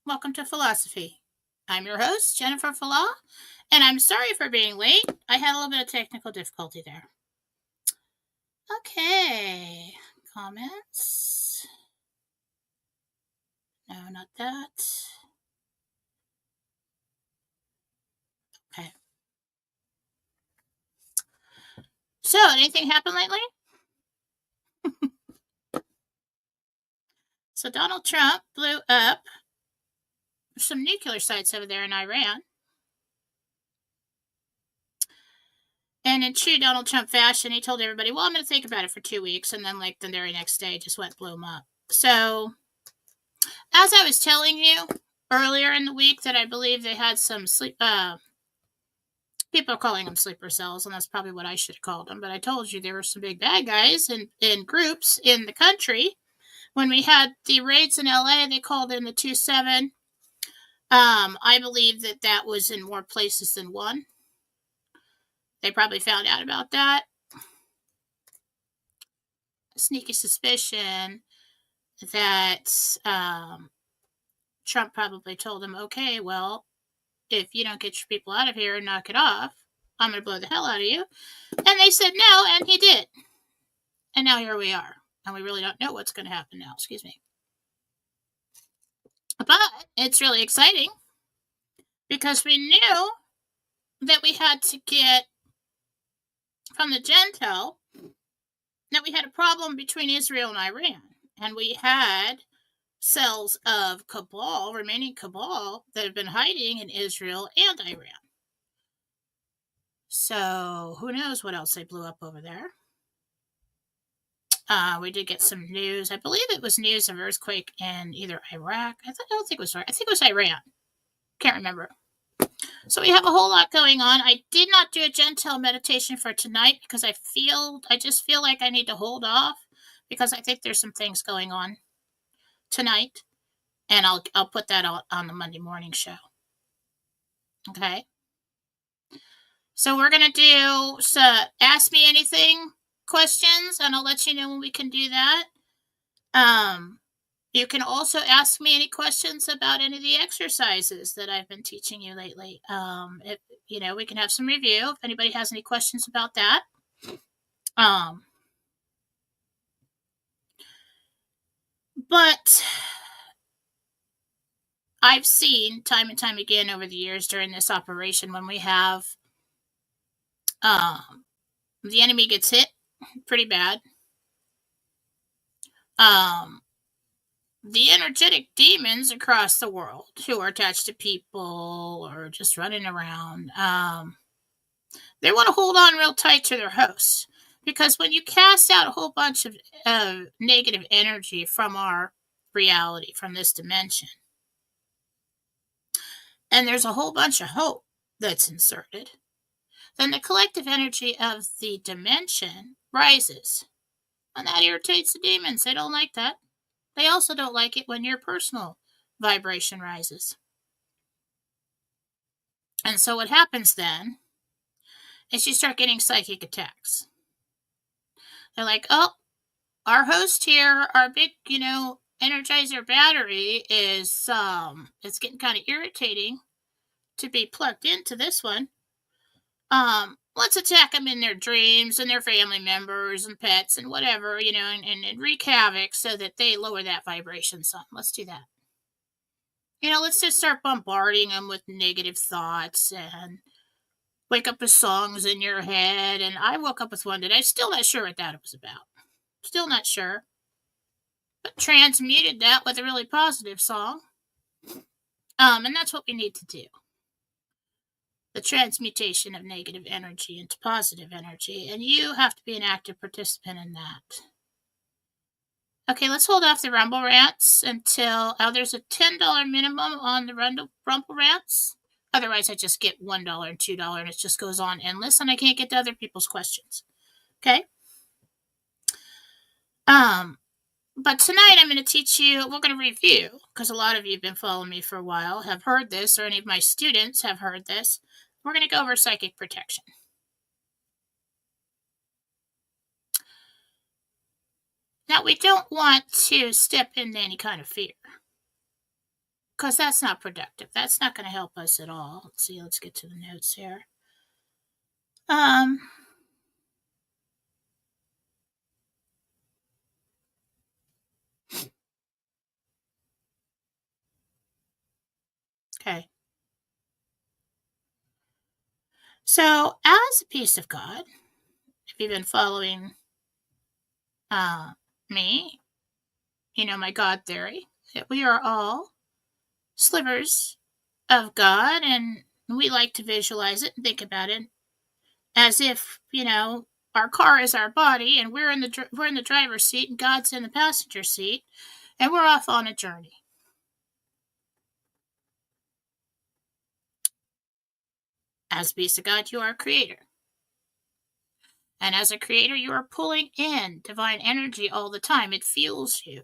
Welcome to Fallawsophy. I'm your host, Jennifer Fallaw, and I'm sorry for being late. I had a little bit of technical difficulty there. Okay, comments. No, not that. Okay. So, anything happened lately? So, Donald Trump blew up some nuclear sites over there in Iran. And in true Donald Trump fashion, he told everybody, well, I'm going to think about it for 2 weeks. And then, the very next day, just went blew them up. So, as I was telling you earlier in the week, that I believe they had some people are calling them sleeper cells, and that's probably what I should have called them. But I told you there were some big bad guys in groups in the country. When we had the raids in LA, they called in the 2-7. I believe that was in more places than one. They probably found out about that. Sneaky suspicion that Trump probably told them, okay, well, if you don't get your people out of here and knock it off, I'm going to blow the hell out of you. And they said no, and he did. And now here we are. And we really don't know what's going to happen now. Excuse me. But it's really exciting because we knew that we had to get from the Gentile that we had a problem between Israel and Iran. And we had cells of cabal, remaining cabal, that have been hiding in Israel and Iran. So who knows what else they blew up over there. We did get some news. I believe it was news of earthquake in either Iraq. I don't think it was. I think it was Iran. Can't remember. So we have a whole lot going on. I did not do a Gentile meditation for tonight because I just feel like I need to hold off because I think there's some things going on tonight, and I'll put that out on the Monday morning show. Okay. So we're gonna do ask me anything questions, and I'll let you know when we can do that. You can also ask me any questions about any of the exercises that I've been teaching you lately. We can have some review if anybody has any questions about that. But I've seen time and time again over the years during this operation when we have the enemy gets hit pretty bad. The energetic demons across the world who are attached to people or just running around, they want to hold on real tight to their hosts. Because when you cast out a whole bunch of negative energy from our reality, from this dimension, and there's a whole bunch of hope that's inserted, then the collective energy of the dimension rises. And that irritates the demons. They don't like that. They also don't like it when your personal vibration rises. And so what happens then is you start getting psychic attacks. They're like, oh, our host here, our big, energizer battery is, it's getting kind of irritating to be plugged into this one. Let's attack them in their dreams and their family members and pets and whatever, and wreak havoc so that they lower that vibration some. Let's do that. Let's just start bombarding them with negative thoughts and wake up with songs in your head. And I woke up with one today. Still not sure what that was about. Still not sure. But transmuted that with a really positive song. And that's what we need to do. The transmutation of negative energy into positive energy. And you have to be an active participant in that. Okay, let's hold off the Rumble Rants until there's a $10 minimum on the Rumble Rants. Otherwise, I just get $1 and $2, and it just goes on endless, and I can't get to other people's questions. Okay? But tonight I'm going to teach you, we're going to review, because a lot of you have been following me for a while, have heard this, or any of my students have heard this. We're going to go over psychic protection. Now, we don't want to step into any kind of fear. because that's not productive. That's not going to help us at all. Let's see. Let's get to the notes here. Um. Okay. So, as a piece of God, if you've been following uh, me, you know my God theory, that we are all slivers of God, and we like to visualize it and think about it as if, our car is our body, and we're in the driver's seat, and God's in the passenger seat, and we're off on a journey. As a piece of God, you are a creator. And as a creator, you are pulling in divine energy all the time. It fuels you.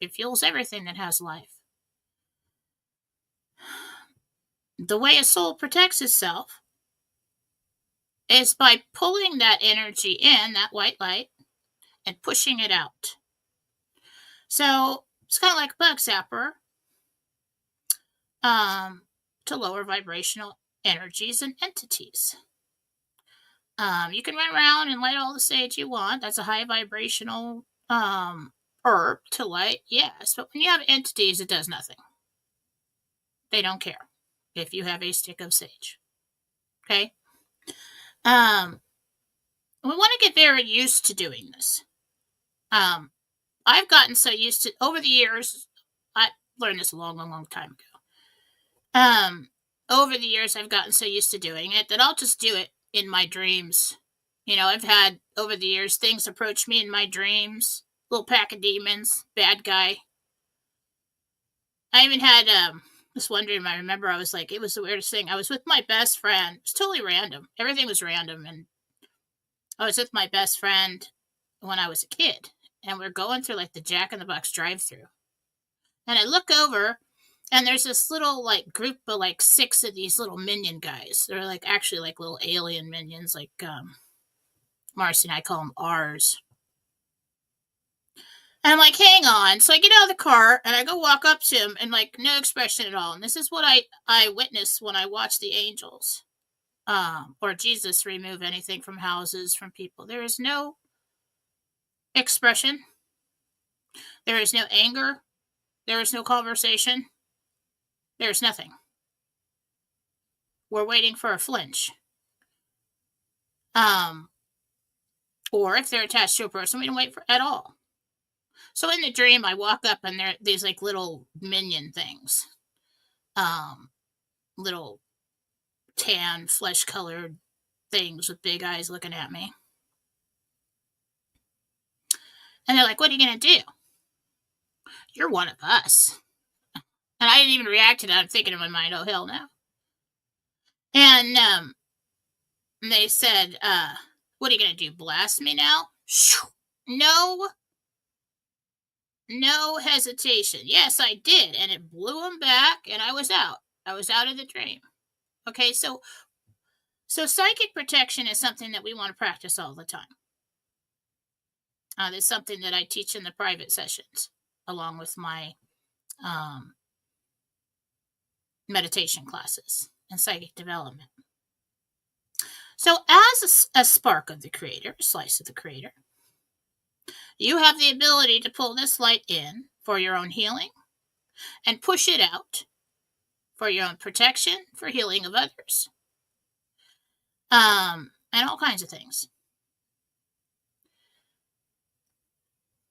It fuels everything that has life. The way a soul protects itself is by pulling that energy in, that white light, and pushing it out. So it's kind of like a bug zapper, to lower vibrational energies and entities. You can run around and light all the sage you want. That's a high vibrational herb to light, yes. But when you have entities, it does nothing. They don't care if you have a stick of sage. Okay? We want to get very used to doing this. I've gotten so used to, over the years, I learned this a long, long, long time ago. Over the years, I've gotten so used to doing it that I'll just do it in my dreams. I've had, over the years, things approach me in my dreams. Little pack of demons, bad guy. I even had this one dream. I remember I was like, it was the weirdest thing. I was with my best friend. It was totally random. Everything was random. And I was with my best friend when I was a kid. And we're going through like the Jack in the Box drive-thru. And I look over, and there's this little like group of like 6 of these little minion guys. They're like actually like little alien minions, like Marcy and I call them R's. And I'm like, hang on. So I get out of the car and I go walk up to him, and like no expression at all. And this is what I witnessed when I watched the angels, or Jesus remove anything from houses, from people. There is no expression. There is no anger. There is no conversation. There's nothing. We're waiting for a flinch. Or if they're attached to a person, we don't wait for at all. So in the dream, I walk up, and they're these like little minion things. Little tan, flesh-colored things with big eyes looking at me. And they're like, what are you going to do? You're one of us. And I didn't even react to that. I'm thinking in my mind, oh, hell no. And they said, what are you going to do, blast me now? No hesitation. Yes, I did. And it blew them back, and I was out. I was out of the dream. Okay, so psychic protection is something that we want to practice all the time. That's something that I teach in the private sessions, along with my meditation classes and psychic development. So as a spark of the creator, a slice of the creator, you have the ability to pull this light in for your own healing and push it out for your own protection, for healing of others, and all kinds of things.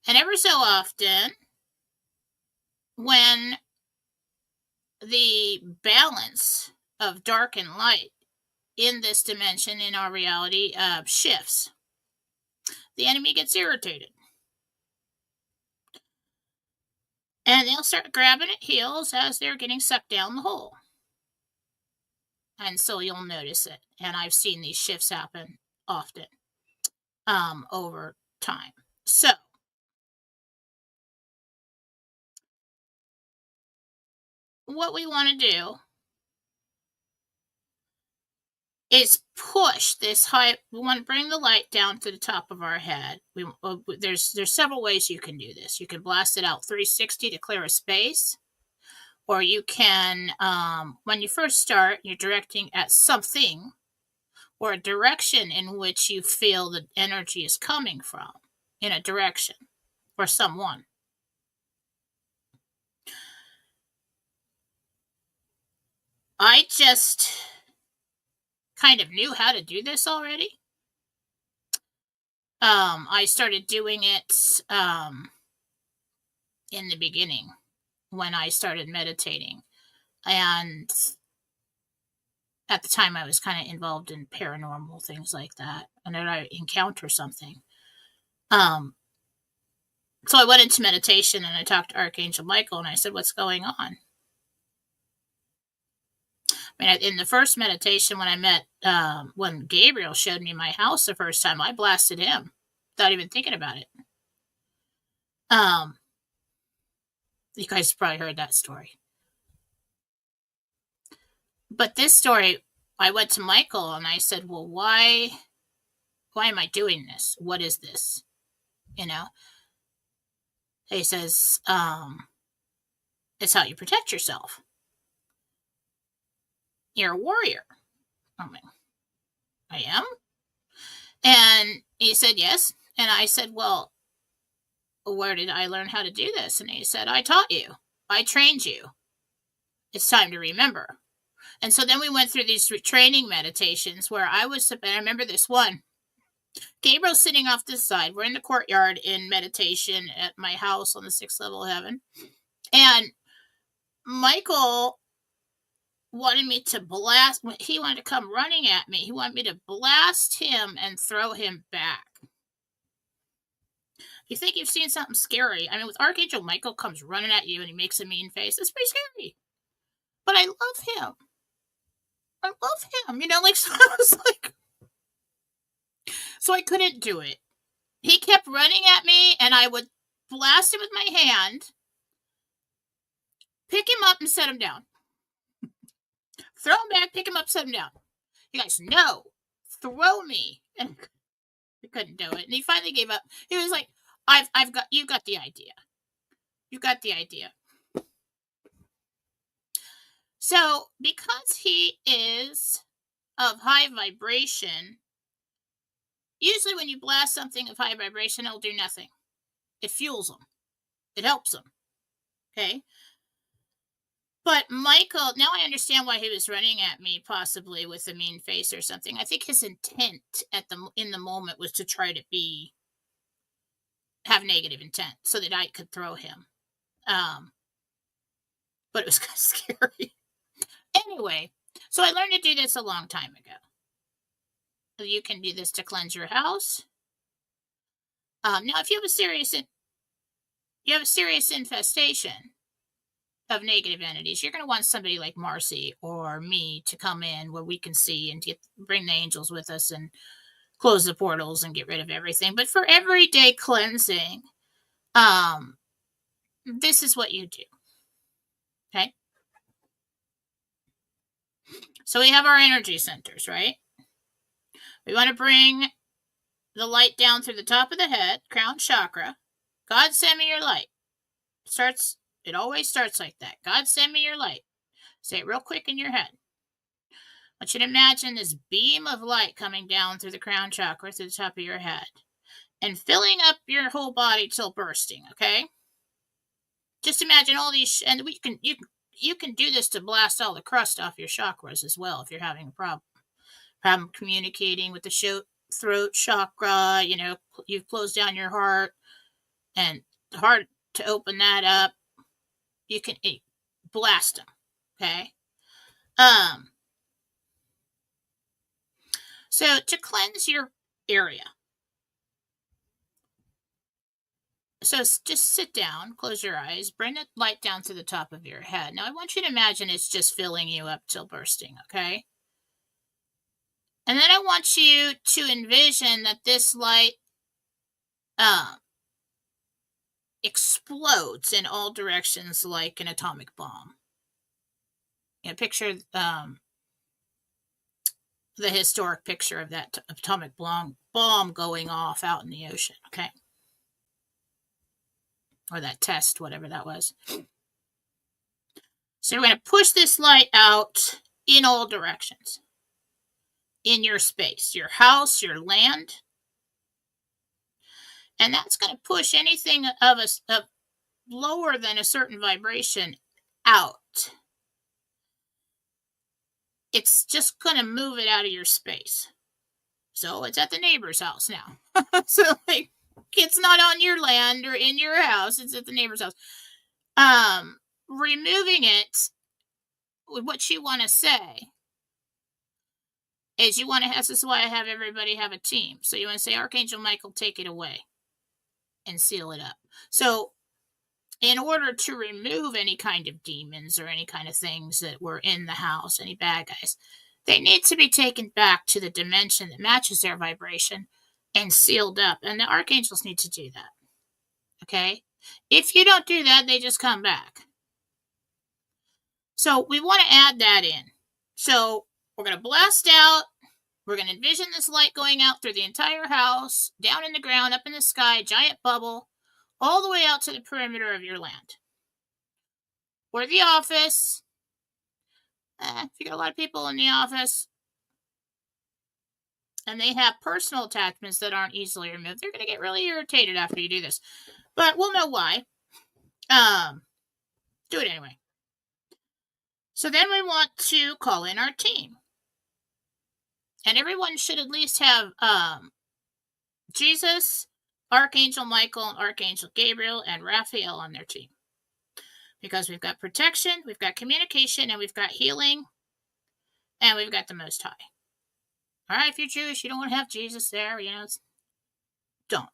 And ever so often, when the balance of dark and light in this dimension, in our reality, shifts, the enemy gets irritated. And they'll start grabbing at heels as they're getting sucked down the hole. And so you'll notice it. And I've seen these shifts happen often over time. So what we want to do is push this high. We want to bring the light down to the top of our head. There's several ways you can do this. You can blast it out 360 to clear a space, Or you can, when you first start, you're directing at something or a direction in which you feel the energy is coming from, in a direction or someone. I just kind of knew how to do this already. I started doing it in the beginning when I started meditating. And at the time, I was kind of involved in paranormal things like that. And then I encounter something. So I went into meditation and I talked to Archangel Michael and I said, "What's going on?" I mean, in the first meditation, when I met, when Gabriel showed me my house the first time, I blasted him without even thinking about it. Um, you guys probably heard that story. But this story, I went to Michael and I said, "Well, why am I doing this? What is this?" You know? He says, "It's how you protect yourself. You're a warrior." I'm like, "I am?" And he said, "Yes." And I said, "Well, where did I learn how to do this?" And he said, "I taught you. I trained you. It's time to remember." And so then we went through these training meditations where I remember this one. Gabriel's sitting off this side. We're in the courtyard in meditation at my house on the 6th level of heaven. And Michael wanted me to blast. He wanted to come running at me. He wanted me to blast him and throw him back. You think you've seen something scary. I mean, with Archangel Michael comes running at you and he makes a mean face. It's pretty scary. But I love him. I love him. Like, so I was like, so I couldn't do it. He kept running at me and I would blast him with my hand, pick him up and set him down. Throw him back, pick him up, set him down. You guys, no, throw me. And he couldn't do it. And he finally gave up. He was like, you got the idea. You got the idea. So because he is of high vibration, usually when you blast something of high vibration, it'll do nothing. It fuels them. It helps them. Okay? But Michael, now I understand why he was running at me, possibly with a mean face or something. I think his intent in the moment was to try to have negative intent so that I could throw him. But it was kind of scary. Anyway, so I learned to do this a long time ago. You can do this to cleanse your house. Now, if you have a serious infestation of negative entities, you're going to want somebody like Marcy or me to come in where we can see and bring the angels with us and close the portals and get rid of everything. But for everyday cleansing, this is what you do. Okay? So we have our energy centers, right? We want to bring the light down through the top of the head, crown chakra. God, send me your light. It always starts like that. God, send me your light. Say it real quick in your head. I want you to imagine this beam of light coming down through the crown chakra, through the top of your head, and filling up your whole body till bursting, okay? Just imagine all these, and you can do this to blast all the crust off your chakras as well if you're having a problem communicating with the throat chakra. You've closed down your heart, and hard to open that up. You can blast them, okay? So to cleanse your area, so just sit down, close your eyes, bring the light down to the top of your head. Now I want you to imagine it's just filling you up till bursting, okay? And then I want you to envision that this light explodes in all directions like an atomic bomb. Picture the historic picture of that atomic bomb going off out in the ocean, okay? Or that test, whatever that was. So we're going to push this light out in all directions in your space, your house, your land. And that's going to push anything of lower than a certain vibration out. It's just going to move it out of your space. So it's at the neighbor's house now. So like, it's not on your land or in your house. It's at the neighbor's house. Removing it, what you want to say is you want to have, this is why I have everybody have a team. So you want to say, Archangel Michael, take it away and seal it up. So in order to remove any kind of demons or any kind of things that were in the house, any bad guys, they need to be taken back to the dimension that matches their vibration and sealed up. And the archangels need to do that. Okay? If you don't do that, they just come back. So we want to add that in. So we're going to blast out. We're going to envision this light going out through the entire house, down in the ground, up in the sky, giant bubble, all the way out to the perimeter of your land. Or the office. If you got a lot of people in the office and they have personal attachments that aren't easily removed, they're going to get really irritated after you do this. But we'll know why. Do it anyway. So then we want to call in our team. And everyone should at least have Jesus, Archangel Michael, Archangel Gabriel, and Raphael on their team. Because we've got protection, we've got communication, and we've got healing, and we've got the Most High. All right, if you're Jewish, you don't want to have Jesus there, don't.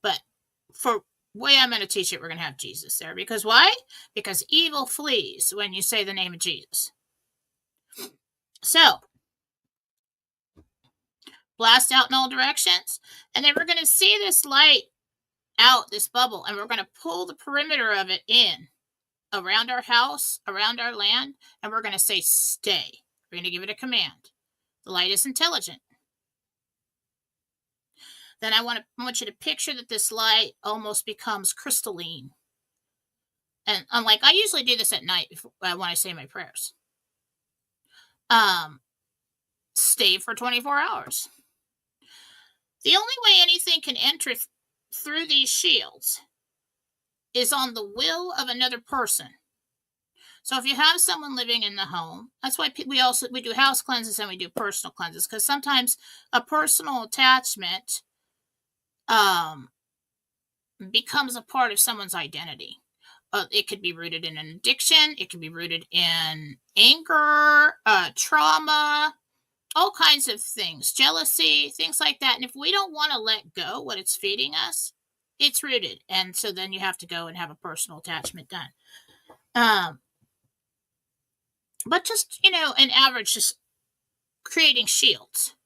But for the way I'm going to teach it, we're going to have Jesus there. Because why? Because evil flees when you say the name of Jesus. So, blast out in all directions, and then we're going to see this light out, this bubble, and we're going to pull the perimeter of it in around our house, around our land, and we're going to say stay. We're going to give it a command. The light is intelligent. Then I want you to picture that this light almost becomes crystalline. And I'm like, I usually do this at night when I say my prayers. Stay for 24 hours. The only way anything can enter through these shields is on the will of another person. So if you have someone living in the home, that's why we do house cleanses and we do personal cleanses, because sometimes a personal attachment becomes a part of someone's identity. It could be rooted in an addiction. It could be rooted in anger, trauma, all kinds of things, jealousy, things like that. And if we don't want to let go what it's feeding us, it's rooted. And so then you have to go and have a personal attachment done. But just, an average, just creating shields.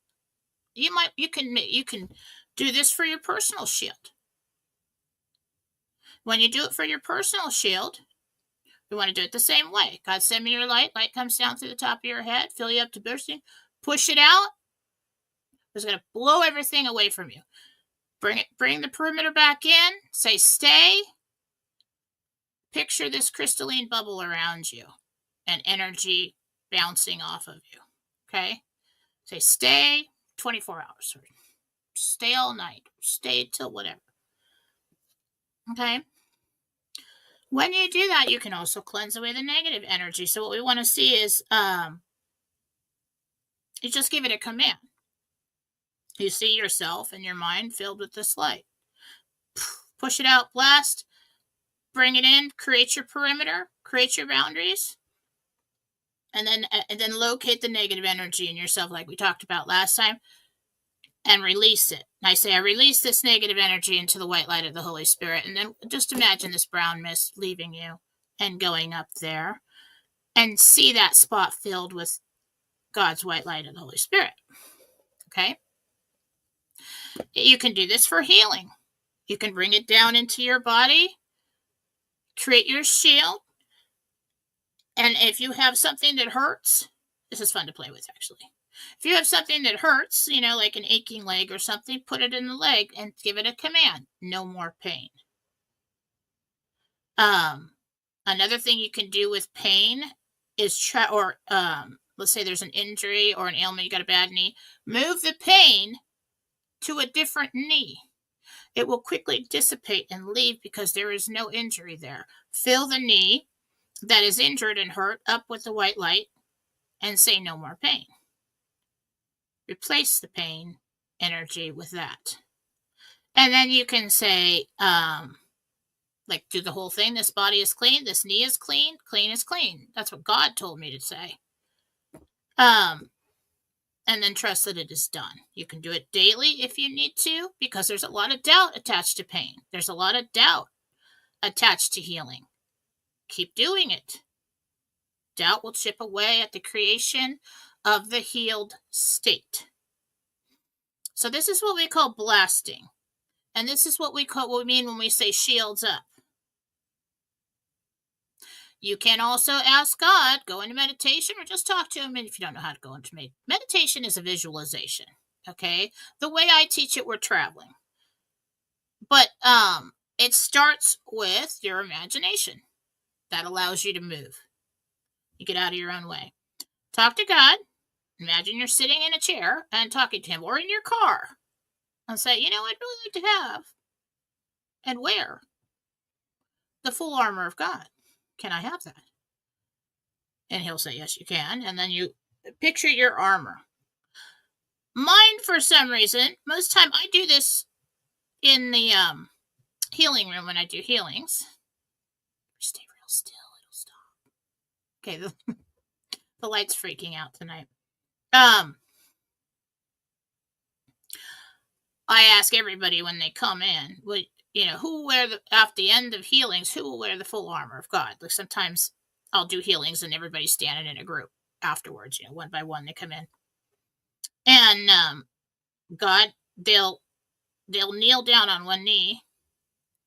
You can do this for your personal shield. When you do it for your personal shield, we want to do it the same way. God, send me your light. Light comes down through the top of your head, fill you up to bursting. Push it out. It's going to blow everything away from you. Bring the perimeter back in. Say stay. Picture this crystalline bubble around you and energy bouncing off of you. Okay? Say stay 24 hours. Or stay all night. Stay till whatever. Okay? When you do that, you can also cleanse away the negative energy. So what we want to see is you just give it a command. You see yourself and your mind filled with this light. Push it out, blast, bring it in, create your perimeter, create your boundaries, and then locate the negative energy in yourself like we talked about last time, and release it. And I say, I release this negative energy into the white light of the Holy Spirit. And then just imagine this brown mist leaving you and going up there, and see that spot filled with God's white light of the Holy Spirit. Okay? You can do this for healing. You can bring it down into your body, create your shield, and if you have something that hurts, this is fun to play with actually. If you have something that hurts, like an aching leg or something, put it in the leg and give it a command. No more pain. Another thing you can do with pain is let's say there's an injury or an ailment, you got a bad knee, move the pain to a different knee. It will quickly dissipate and leave because there is no injury there. Fill the knee that is injured and hurt up with the white light and say no more pain. Replace the pain energy with that. And then you can say, like, do the whole thing. This body is clean. This knee is clean. Clean is clean. That's what God told me to say. And then trust that it is done. You can do it daily if you need to, because there's a lot of doubt attached to pain. There's a lot of doubt attached to healing. Keep doing it. Doubt will chip away at the creation of the healed state. So this is what we call blasting. And this is what we mean when we say shields up. You can also ask God, go into meditation, or just talk to him. And if you don't know how to go into meditation, is a visualization. Okay, the way I teach it, we're traveling, but it starts with your imagination. That allows you to move. You get out of your own way. Talk to God. Imagine you're sitting in a chair and talking to him, or in your car, and say, I'd really like to have and wear the full armor of God. Can I have that? And he'll say, yes, you can. And then you picture your armor. Mine, for some reason, most time I do this in the healing room when I do healings. Stay real still. It'll stop. Okay, the light's freaking out tonight. I ask everybody when they come in, who will wear at the end of healings, who will wear the full armor of God? Like sometimes I'll do healings and everybody's standing in a group afterwards, one by one they come in. And God, they'll kneel down on one knee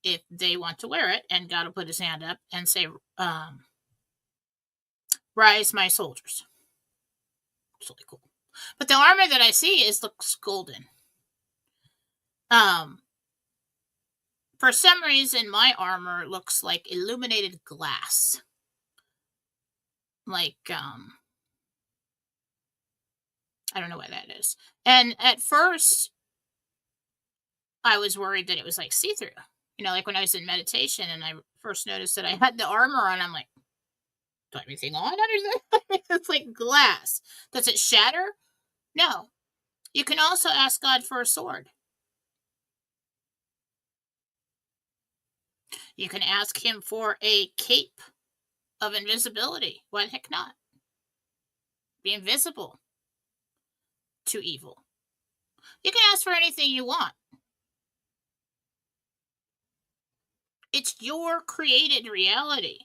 if they want to wear it, and God will put his hand up and say, rise my soldiers. It's really cool. But the armor that I see looks golden. For some reason, my armor looks like illuminated glass. Like, I don't know why that is. And at first, I was worried that it was like see-through. Like when I was in meditation and I first noticed that I had the armor on, I'm like, do I have anything on underneath? It's like glass. Does it shatter? No. You can also ask God for a sword. You can ask him for a cape of invisibility. Why the heck not? Be invisible to evil. You can ask for anything you want. It's your created reality.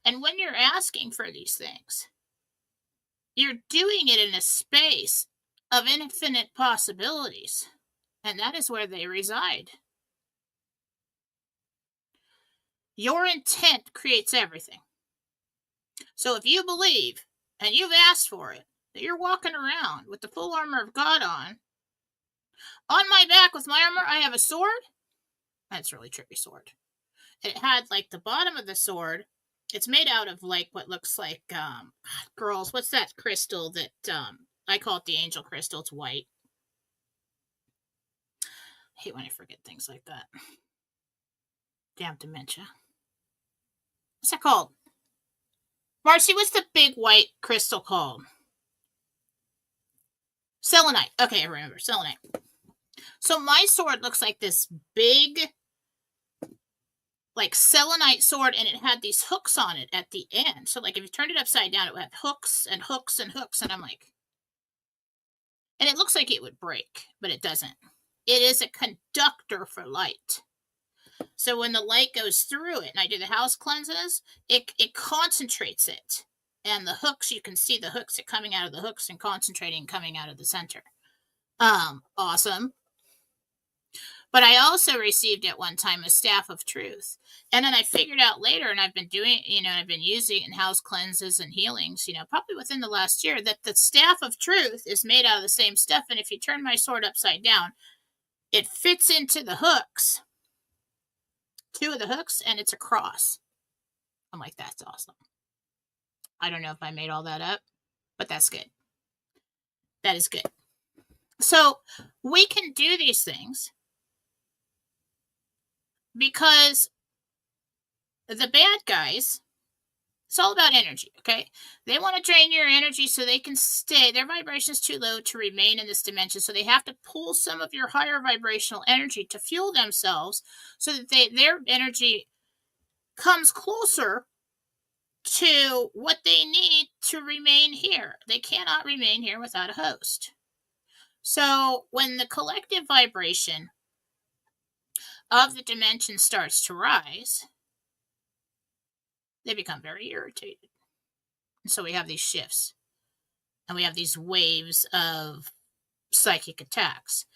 And when you're asking for these things, you're doing it in a space of infinite possibilities. And that is where they reside. Your intent creates everything. So if you believe, and you've asked for it, that you're walking around with the full armor of God on my back with my armor, I have a sword. That's a really trippy sword. It had like the bottom of the sword. It's made out of like what looks like, girls, what's that crystal that, I call it the angel crystal. It's white. I hate when I forget things like that. Damn dementia. What's that called? Marcy, what's the big white crystal called? Selenite. Okay, I remember. Selenite. So my sword looks like this big, like selenite sword, and it had these hooks on it at the end. So like if you turned it upside down, it would have hooks and hooks and hooks. And I'm like, and it looks like it would break, but it doesn't. It is a conductor for light. So when the light goes through it, and I do the house cleanses, it concentrates it. And the hooks, you can see the hooks, coming out of the hooks and concentrating, coming out of the center. Awesome. But I also received at one time a staff of truth. And then I figured out later, and I've been doing, I've been using it in house cleanses and healings, probably within the last year, that the staff of truth is made out of the same stuff. And if you turn my sword upside down, it fits into the hooks. Two of the hooks, and it's a cross. I'm like, that's awesome. I don't know if I made all that up, but that's good. That is good. So we can do these things because the bad guys, it's all about energy, okay? They want to drain your energy so they can stay. Their vibration is too low to remain in this dimension. So they have to pull some of your higher vibrational energy to fuel themselves so that their energy comes closer to what they need to remain here. They cannot remain here without a host. So when the collective vibration of the dimension starts to rise, they become very irritated. And so we have these shifts and we have these waves of psychic attacks.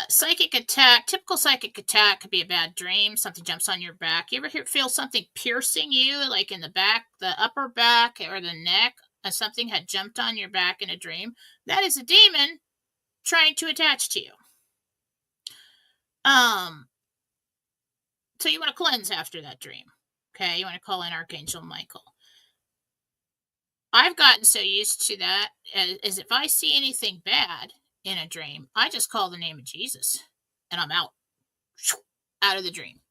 Psychic attack, typical psychic attack could be a bad dream. Something jumps on your back. You ever feel something piercing you, like in the back, the upper back or the neck, and something had jumped on your back in a dream? That is a demon trying to attach to you. So you want to cleanse after that dream. Okay, you want to call in Archangel Michael. I've gotten so used to that as if I see anything bad in a dream, I just call the name of Jesus and I'm out of the dream.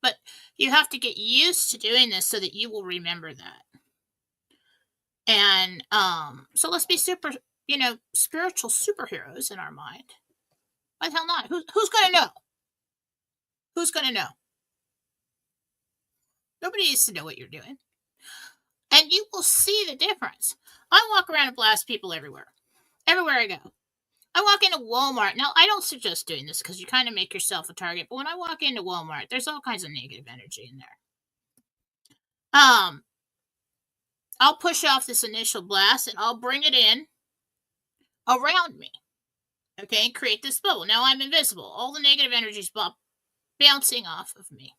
But you have to get used to doing this so that you will remember that. And so let's be spiritual superheroes in our mind. Why the hell not? Who's going to know? Who's going to know? Nobody needs to know what you're doing. And you will see the difference. I walk around and blast people everywhere. Everywhere I go. I walk into Walmart. Now, I don't suggest doing this because you kind of make yourself a target. But when I walk into Walmart, there's all kinds of negative energy in there. I'll push off this initial blast and I'll bring it in around me. Okay, and create this bubble. Now I'm invisible. All the negative energy is bouncing off of me.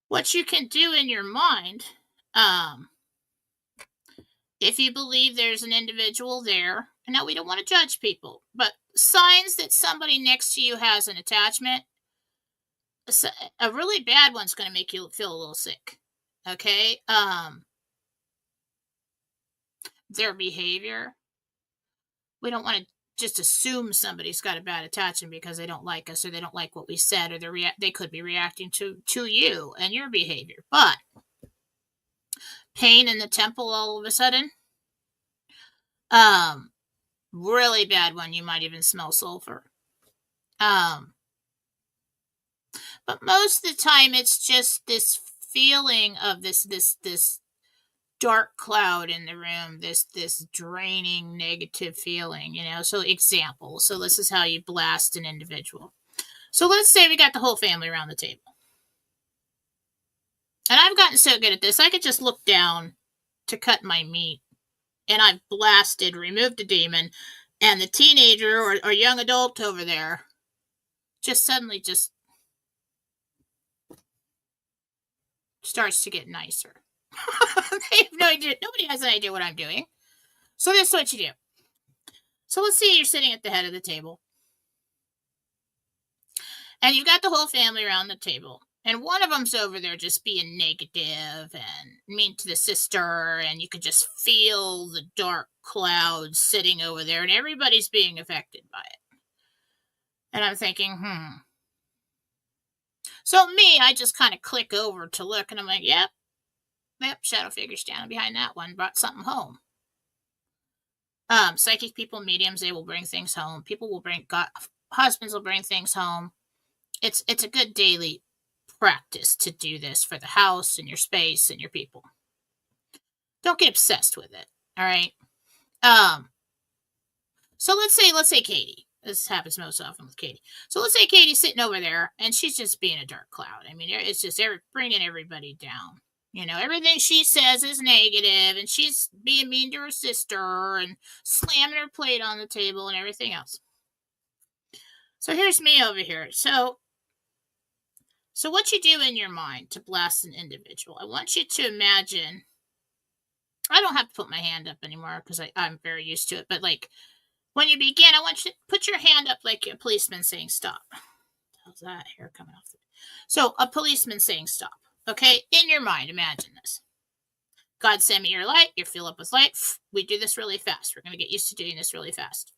What you can do in your mind, if you believe there's an individual there, and now we don't want to judge people, but signs that somebody next to you has an attachment, a really bad one's going to make you feel a little sick. Okay? Their behavior. We don't want to just assume somebody's got a bad attachment because they don't like us or they don't like what we said, or they could be reacting to you and your behavior. But pain in the temple all of a sudden, really bad one. You might even smell sulfur. But most of the time, it's just this feeling of this dark cloud in the room, this draining negative feeling, So example, so this is how you blast an individual. So let's say we got the whole family around the table. And I've gotten so good at this, I could just look down to cut my meat and I've removed a demon, and the teenager or young adult over there just suddenly starts to get nicer. They have no idea. Nobody has an idea what I'm doing. So this is what you do. So let's say you're sitting at the head of the table. And you've got the whole family around the table. And one of them's over there just being negative and mean to the sister. And you can just feel the dark clouds sitting over there. And everybody's being affected by it. And I'm thinking, So me, I just kind of click over to look. And I'm like, yep, shadow figure standing behind that one brought something home. Psychic people, mediums, they will bring things home. Husbands will bring things home. It's a good daily practice to do this for the house and your space and your people. Don't get obsessed with it. All right. So let's say Katie. This happens most often with Katie. So let's say Katie's sitting over there and she's just being a dark cloud. I mean, it's just bringing everybody down. Everything she says is negative, and she's being mean to her sister and slamming her plate on the table and everything else. So here's me over here. So what you do in your mind to blast an individual, I want you to imagine, I don't have to put my hand up anymore because I'm very used to it, but like when you begin, I want you to put your hand up like a policeman saying stop. hell's that hair coming off? So a policeman saying stop. Okay, in your mind, imagine this. God, send me your light. You're filled up with light. We do this really fast. We're going to get used to doing this really fast.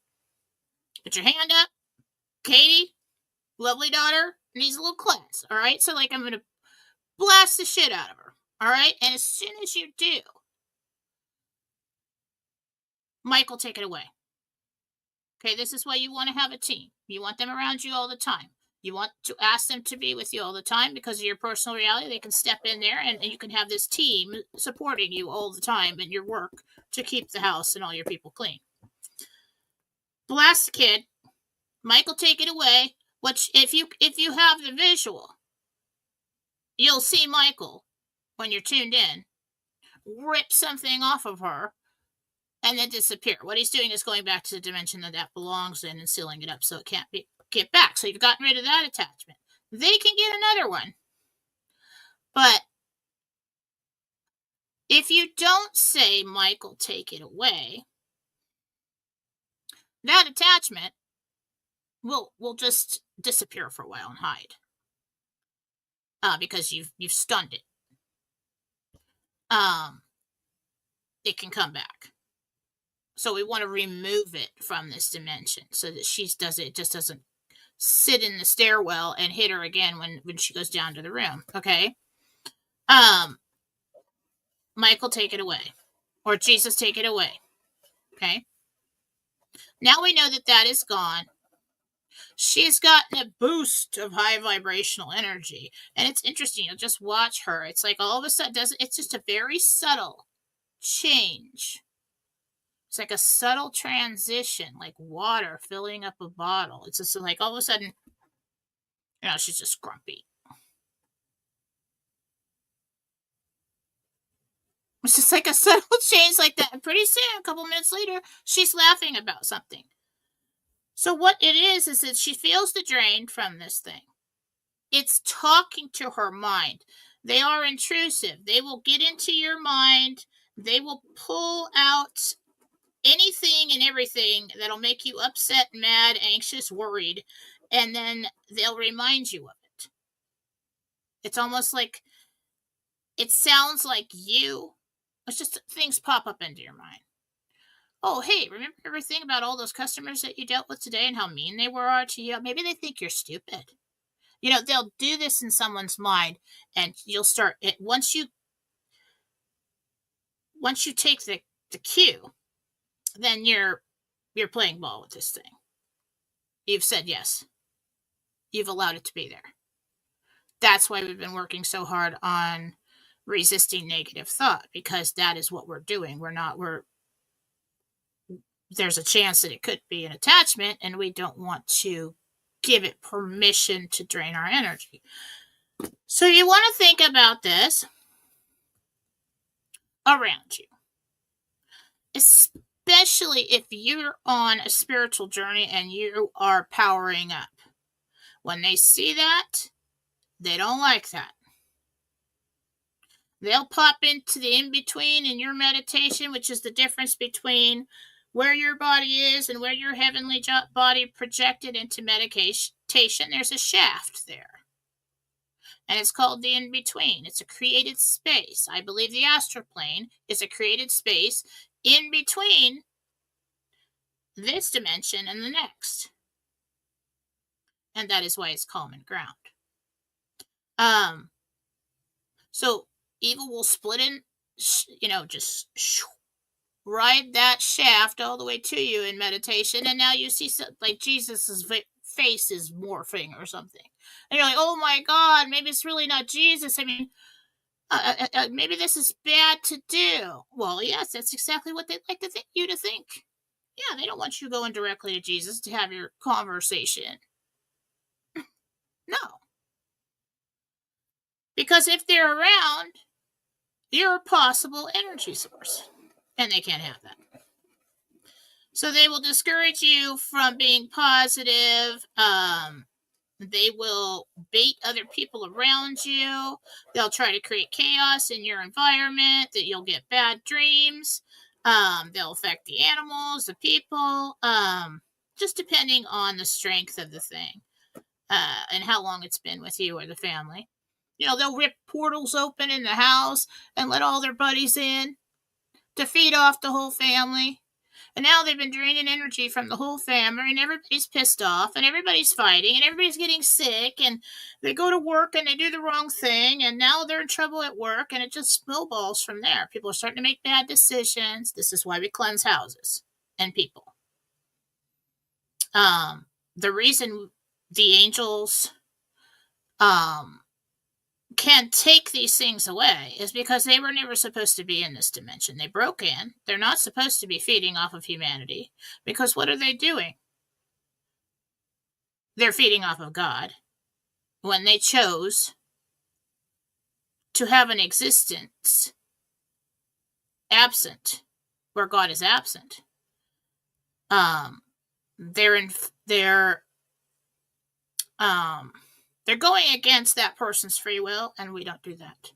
Put your hand up. Katie, lovely daughter, needs a little class. All right, so like I'm going to blast the shit out of her. All right, and as soon as you do, Michael, take it away. Okay, this is why you want to have a team. You want them around you all the time. You want to ask them to be with you all the time because of your personal reality. They can step in there and you can have this team supporting you all the time in your work to keep the house and all your people clean. Blast the kid. Michael, take it away. Which, if you have the visual, you'll see Michael, when you're tuned in, rip something off of her and then disappear. What he's doing is going back to the dimension that belongs in and sealing it up so it can't get back. So you've gotten rid of that attachment. They can get another one. But if you don't say, Michael, take it away, that attachment will just disappear for a while and hide. Because you've stunned it. It can come back. So we want to remove it from this dimension so that it just doesn't sit in the stairwell and hit her again when she goes down to the room. Okay. Michael, take it away. Or Jesus, take it away. Okay. Now we know that is gone. She's gotten a boost of high vibrational energy. And it's interesting. You'll just watch her. It's like all of a sudden, it's just a very subtle change. It's like a subtle transition, like water filling up a bottle. It's just like all of a sudden, she's just grumpy. It's just like a subtle change like that. And pretty soon, a couple minutes later, she's laughing about something. So what it is that she feels the drain from this thing. It's talking to her mind. They are intrusive. They will get into your mind. They will pull out anything and everything that'll make you upset, mad, anxious, worried, and then they'll remind you of it. It's almost like, it sounds like you. It's just things pop up into your mind. Oh, hey, remember everything about all those customers that you dealt with today and how mean they were to you? Maybe they think you're stupid. They'll do this in someone's mind, and you'll start it once you take the cue. Then you're playing ball with this thing. You've said yes. You've allowed it to be there. That's why we've been working so hard on resisting negative thought, because that is what we're doing. There's a chance that it could be an attachment, and we don't want to give it permission to drain our energy. So you want to think about this around you. Especially if you're on a spiritual journey and you are powering up. When they see that, they don't like that. They'll pop into the in-between in your meditation, which is the difference between where your body is and where your heavenly body projected into meditation. There's a shaft there. And it's called the in-between. It's a created space. I believe the astral plane is a created space in between this dimension and the next. And that is why it's common ground. So evil will split in, just ride that shaft all the way to you in meditation. And now you see like Jesus's face is morphing or something. And you're like, oh my God, maybe it's really not Jesus. I mean, maybe this is bad to do. Well, yes, that's exactly what they'd like to you to think. Yeah, they don't want you going directly to Jesus to have your conversation. No. Because if they're around, you're a possible energy source. And they can't have that. So they will discourage you from being positive. They will bait other people around you. They'll try to create chaos in your environment, that you'll get bad dreams. They'll affect the animals, the people, just depending on the strength of the thing. and how long it's been with you or the family. They'll rip portals open in the house and let all their buddies in to feed off the whole family. And now they've been draining energy from the whole family, and everybody's pissed off, and everybody's fighting, and everybody's getting sick, and they go to work and they do the wrong thing, and now they're in trouble at work, and it just snowballs from there. People are starting to make bad decisions. This is why we cleanse houses and people. The reason the angels can take these things away is because they were never supposed to be in this dimension. They broke in. They're not supposed to be feeding off of humanity, because what are they doing? They're feeding off of God when they chose to have an existence absent, where God is absent. They're going against that person's free will, and we don't do that.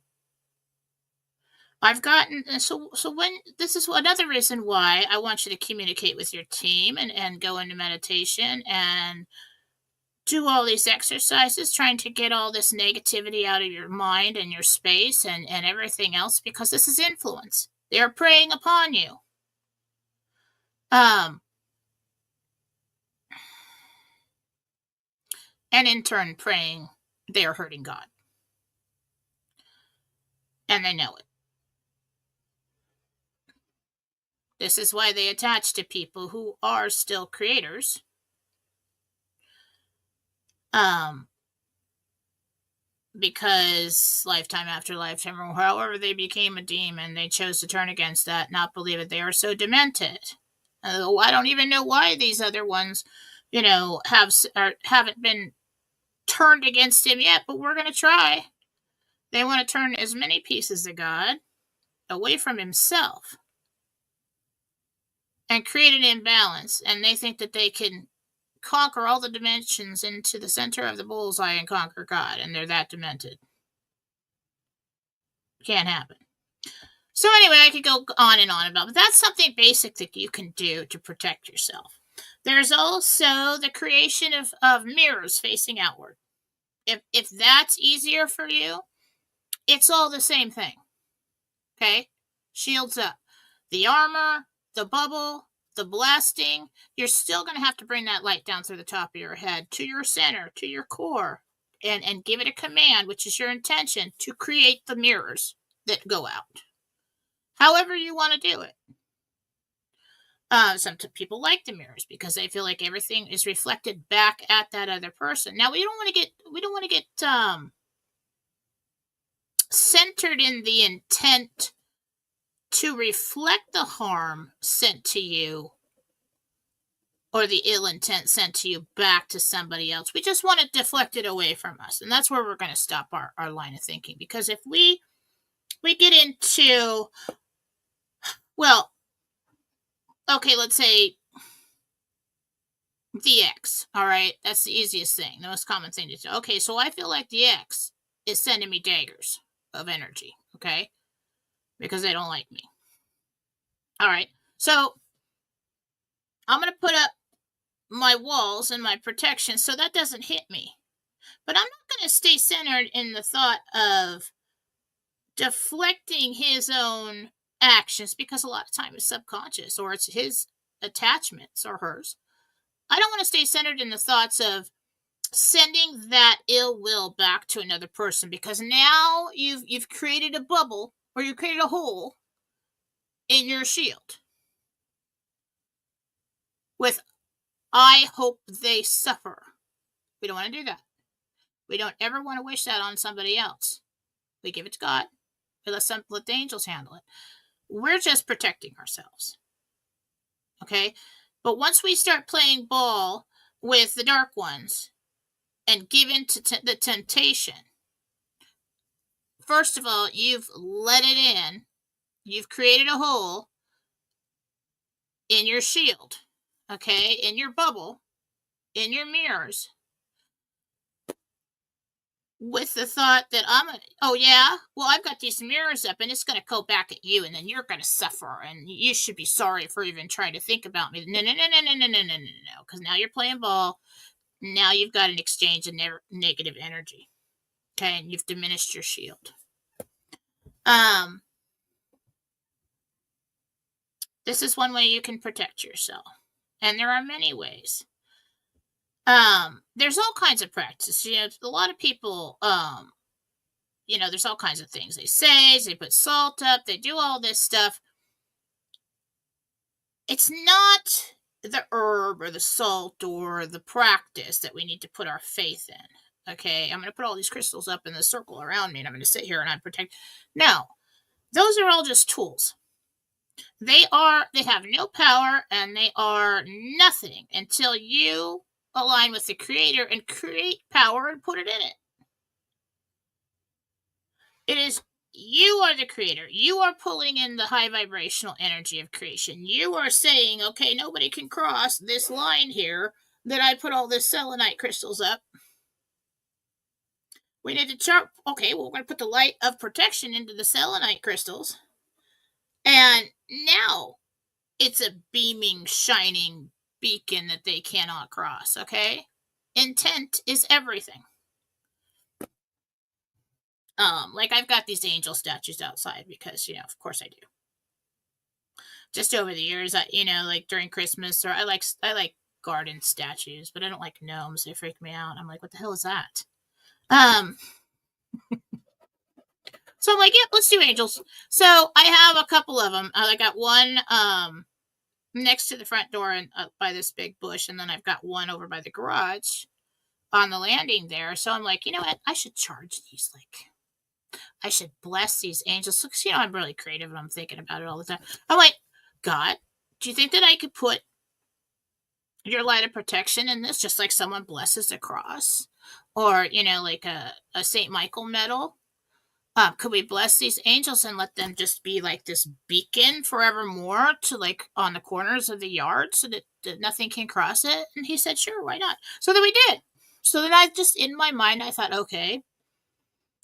So when this is another reason why I want you to communicate with your team and go into meditation and do all these exercises, trying to get all this negativity out of your mind and your space and everything else, because this is influence. They're preying upon you. And in turn praying, they are hurting God. And they know it. This is why they attach to people who are still creators. Because lifetime after lifetime, or however they became a demon, they chose to turn against that, not believe it. They are so demented. I don't even know why these other ones, haven't been turned against him yet, but we're going to try. They want to turn as many pieces of God away from himself and create an imbalance, and they think that they can conquer all the dimensions into the center of the bullseye and conquer God, and they're that demented. Can't happen. So anyway, I could go on and on about, but that's something basic that you can do to protect yourself. There's also the creation of mirrors facing outward. If that's easier for you, it's all the same thing. Okay? Shields up. The armor, the bubble, the blasting, you're still going to have to bring that light down through the top of your head to your center, to your core, and give it a command, which is your intention, to create the mirrors that go out. However you want to do it. Some people like the mirrors because they feel like everything is reflected back at that other person. Now we don't want to get centered in the intent to reflect the harm sent to you or the ill intent sent to you back to somebody else. We just want to deflect it away from us, and that's where we're going to stop our line of thinking. Because if we get into, well, okay, let's say the ex, all right? That's the easiest thing, the most common thing to do. Okay, so I feel like the ex is sending me daggers of energy, okay? Because they don't like me. All right, so I'm going to put up my walls and my protection so that doesn't hit me. But I'm not going to stay centered in the thought of deflecting his own actions, because a lot of time it's subconscious, or it's his attachments or hers. I don't want to stay centered in the thoughts of sending that ill will back to another person, because now you've created a bubble, or you've created a hole in your shield with, I hope they suffer. We don't want to do that. We don't ever want to wish that on somebody else. We give it to God. We let the angels handle it. We're just protecting ourselves. Okay? But once we start playing ball with the dark ones and give in to the temptation, first of all, you've let it in. You've created a hole in your shield, okay, in your bubble, in your mirrors, with the thought that I've got these mirrors up and it's going to go back at you, and then you're going to suffer, and you should be sorry for even trying to think about me. No, because now you're playing ball Now you've got an exchange of negative energy. Okay, and you've diminished your shield. This is one way you can protect yourself. And there are many ways. There's all kinds of practices. A lot of people, there's all kinds of things they say. They put salt up. They do all this stuff. It's not the herb or the salt or the practice that we need to put our faith in. Okay, I'm going to put all these crystals up in the circle around me, and I'm going to sit here and I'm protect. No, those are all just tools. They have no power, and they are nothing until you align with the creator and create power and put it in it. It is, you are the creator. You are pulling in the high vibrational energy of creation. You are saying, okay, nobody can cross this line here that I put all this selenite crystals up. We need to chart. Okay, well, we're going to put the light of protection into the selenite crystals. And now it's a beaming, shining beacon that they cannot cross, okay? Intent is everything. Like I've got these angel statues outside because, of course I do. Just over the years, like during Christmas, or I like garden statues, but I don't like gnomes. They freak me out. I'm like, what the hell is that? So I'm like, yeah, let's do angels. So I have a couple of them. I got one next to the front door and by this big bush, and then I've got one over by the garage on the landing there. So I'm like, you know what? I should charge these. Like, I should bless these angels. Because, I'm really creative and I'm thinking about it all the time. I'm like, God, do you think that I could put your light of protection in this, just like someone blesses a cross, or like a Saint Michael medal? Could we bless these angels and let them just be like this beacon forevermore to like on the corners of the yard so that nothing can cross it? And he said, sure, why not? So then we did. So then I just, in my mind, I thought, okay.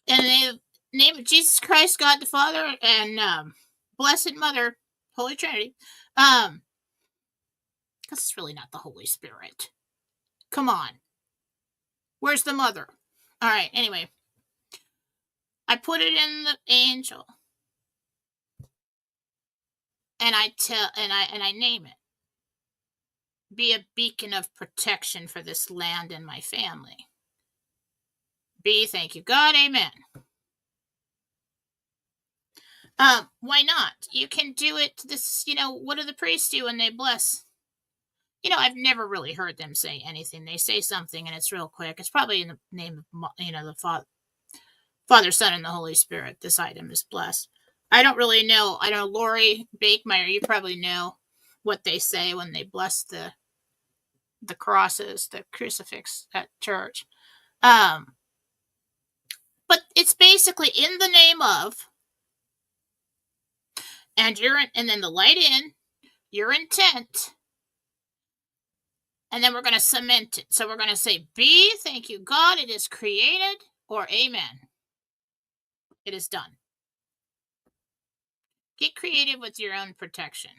In the name of Jesus Christ, God the Father, and Blessed Mother, Holy Trinity. Because it's really not the Holy Spirit. Come on. Where's the mother? All right, anyway. I put it in the angel. And I name it. Be a beacon of protection for this land and my family. B, thank you, God, amen. Why not? You can do it. This, what do the priests do when they bless? I've never really heard them say anything. They say something and it's real quick. It's probably in the name of, the Father, Son, and the Holy Spirit. This item is blessed. I don't really know. I know Lori Bakemeyer, you probably know what they say when they bless the crosses, the crucifix at church. But it's basically in the name of, and then the light in, your intent, and then we're going to cement it. So we're going to say, B, thank you, God, it is created, or amen. It is done. Get creative with your own protection.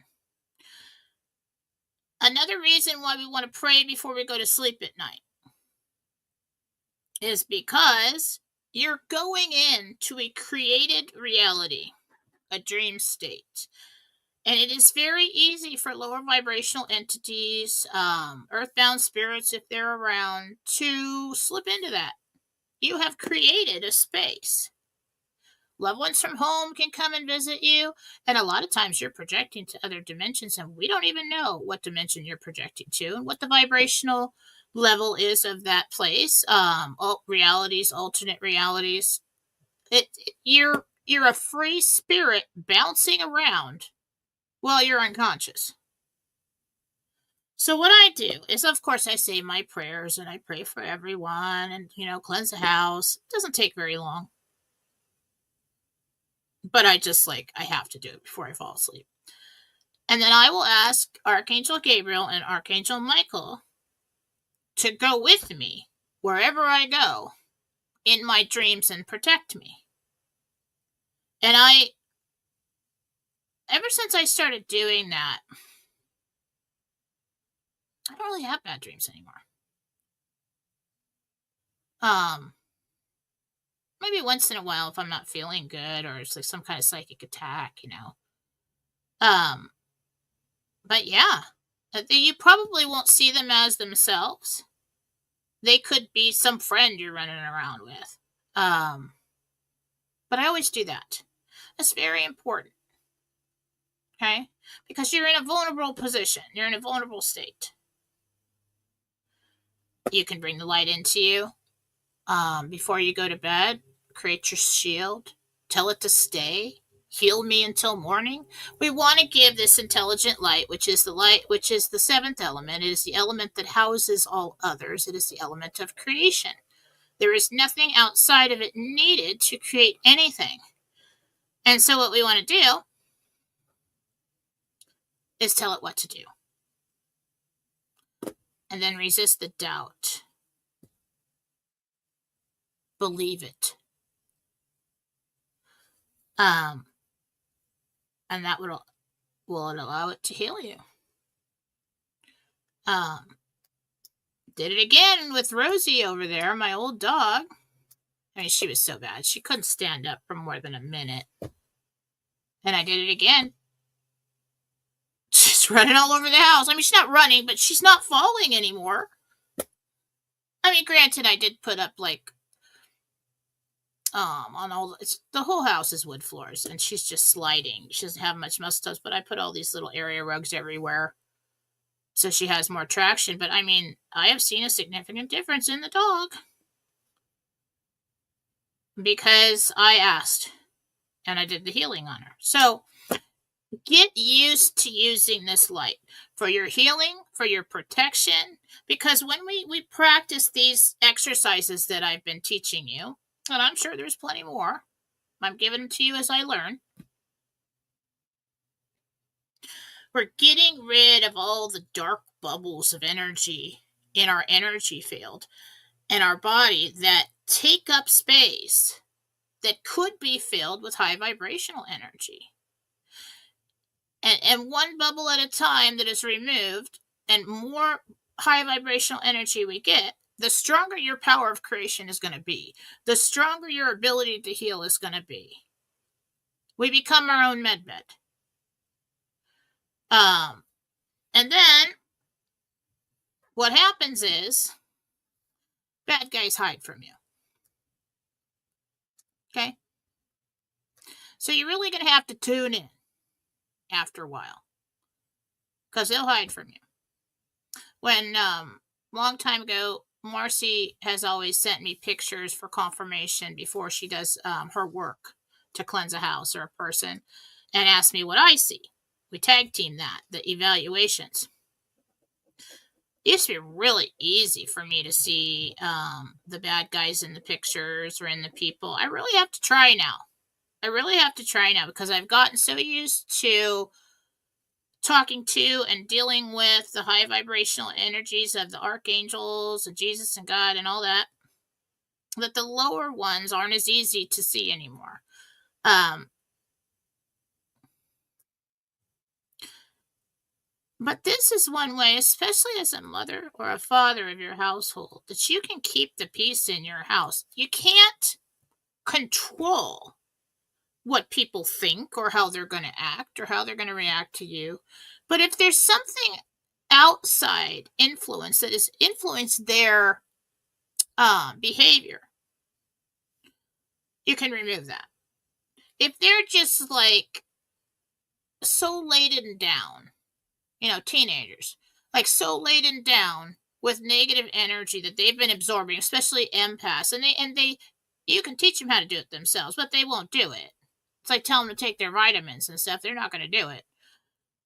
Another reason why we want to pray before we go to sleep at night is because you're going into a created reality, a dream state. And it is very easy for lower vibrational entities, earthbound spirits, if they're around, to slip into that. You have created a space. Loved ones from home can come and visit you. And a lot of times you're projecting to other dimensions, and we don't even know what dimension you're projecting to and what the vibrational level is of that place. Realities, alternate realities. You're a free spirit bouncing around while you're unconscious. So what I do is, of course, I say my prayers and I pray for everyone and, cleanse the house. It doesn't take very long. But I have to do it before I fall asleep. And then I will ask Archangel Gabriel and Archangel Michael to go with me wherever I go in my dreams and protect me. And ever since I started doing that, I don't really have bad dreams anymore. Um, Maybe once in a while if I'm not feeling good or it's like some kind of psychic attack, you know. Um, but yeah, you probably won't see them as themselves. They could be some friend you're running around with. Um, but I always do that. That's very important. Okay? Because you're in a vulnerable position. You're in a vulnerable state. You can bring the light into you. Before you go to bed, create your shield. Tell it to stay. Heal me until morning. We want to give this intelligent light, which is the seventh element. It is the element that houses all others. It is the element of creation. There is nothing outside of it needed to create anything. And so what we want to do is tell it what to do. And then resist the doubt. Believe it. And that will allow it to heal you. Did it again with Rosie over there, my old dog. I mean, she was so bad. She couldn't stand up for more than a minute. And I did it again. She's running all over the house. I mean, she's not running, but she's not falling anymore. I mean, granted, I did put up like on all the whole house is wood floors, and she's just sliding. She doesn't have much muscle toes, but I put all these little area rugs everywhere, so she has more traction. But I mean, I have seen a significant difference in the dog because I asked, and I did the healing on her. So get used to using this light for your healing, for your protection, because when we practice these exercises that I've been teaching you, and I'm sure there's plenty more, I'm giving them to you as I learn, we're getting rid of all the dark bubbles of energy in our energy field and our body that take up space that could be filled with high vibrational energy. And one bubble at a time that is removed, and more high vibrational energy we get, the stronger your power of creation is going to be. The stronger your ability to heal is going to be. We become our own medbed. And then what happens is bad guys hide from you. Okay? So you're really going to have to tune in after a while, because they'll hide from you. When long time ago, Marcy has always sent me pictures for confirmation before she does her work to cleanse a house or a person, and ask me what I see. We tag team that, the evaluations. It used to be really easy for me to see the bad guys in the pictures or in the people. I really have to try now. Because I've gotten so used to talking to and dealing with the high vibrational energies of the archangels and Jesus and God and all that, that the lower ones aren't as easy to see anymore. But this is one way, especially as a mother or a father of your household, that you can keep the peace in your house. You can't control what people think or how they're going to act or how they're going to react to you. But if there's something outside influence that has influenced their behavior, you can remove that. If they're just like so laden down, teenagers, like so laden down with negative energy that they've been absorbing, especially empaths, and they you can teach them how to do it themselves, but they won't do it. It's like telling them to take their vitamins and stuff. They're not going to do it.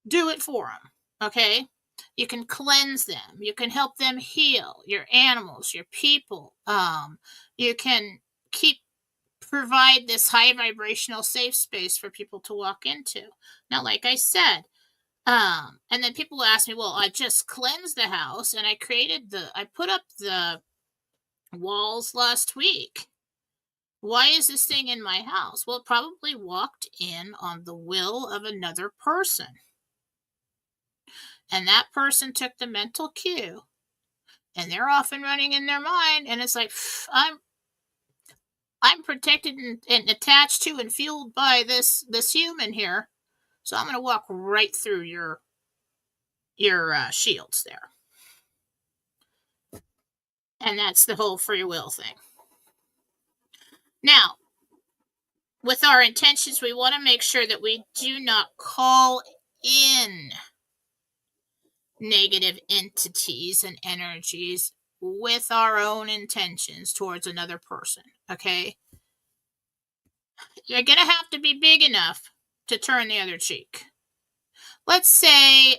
Do it for them, okay? You can cleanse them. You can help them heal your animals, your people. You can provide this high vibrational safe space for people to walk into. Now, like I said, and then people ask me, well, I just cleansed the house and I put up the walls last week. Why is this thing in my house? Well, it probably walked in on the will of another person. And that person took the mental cue And they're off and running in their mind, and it's like, I'm protected and attached to and fueled by this human here, so I'm gonna walk right through your shields there. And that's the whole free will thing. Now, with our intentions, we want to make sure that we do not call in negative entities and energies with our own intentions towards another person. Okay? You're going to have to be big enough to turn the other cheek. Let's say,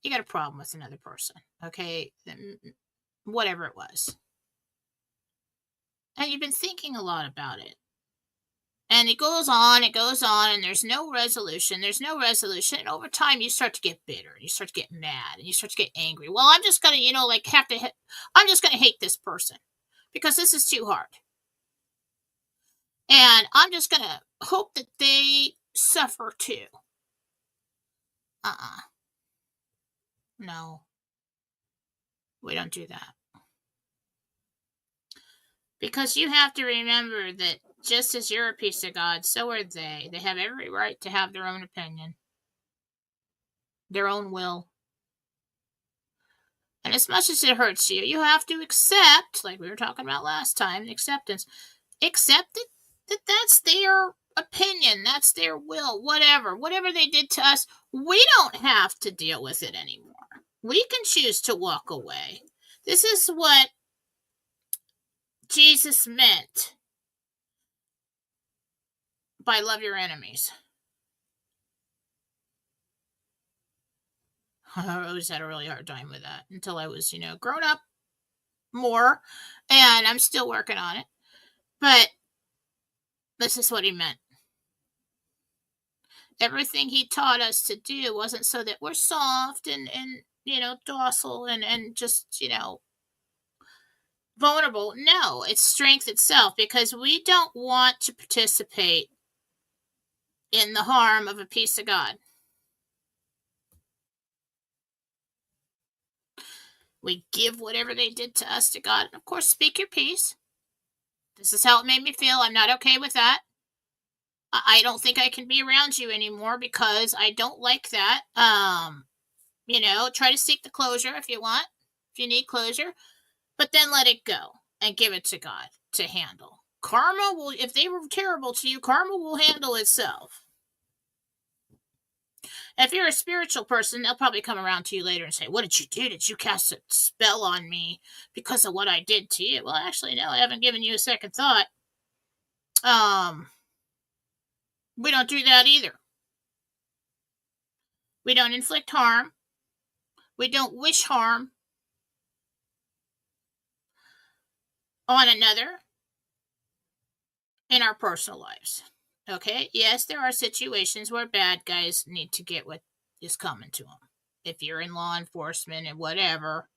you got a problem with another person. Okay? Whatever it was. And you've been thinking a lot about it. And it goes on, and there's no resolution. And over time, you start to get bitter, and you start to get mad, and you start to get angry. Well, I'm just going to, I'm just going to hate this person because this is too hard. And I'm just going to hope that they suffer too. No, we don't do that. Because you have to remember that just as you're a piece of God, so are they. They have every right to have their own opinion, their own will. And as much as it hurts you, you have to accept, like we were talking about last time, acceptance. Accept that that's their opinion, that's their will, whatever they did to us. We don't have to deal with it anymore. We can choose to walk away. This is what Jesus meant by love your enemies. I always had a really hard time with that until I was, grown up more, and I'm still working on it. But this is what he meant. Everything he taught us to do wasn't so that we're soft and docile and just, vulnerable. No, it's strength itself, because we don't want to participate in the harm of a piece of God. We give whatever they did to us to God. And of course, speak your piece. This is how it made me feel. I'm not okay with that. I don't think I can be around you anymore because I don't like that. Try to seek the closure if you want, if you need closure, but then let it go and give it to God to handle. Karma will, if they were terrible to you, karma will handle itself. If you're a spiritual person, they'll probably come around to you later and say, what did you do? Did you cast a spell on me because of what I did to you? Well, actually, no, I haven't given you a second thought. We don't do that either. We don't inflict harm. We don't wish harm on another in our personal lives. Okay? Yes, there are situations where bad guys need to get what is coming to them. If you're in law enforcement and whatever,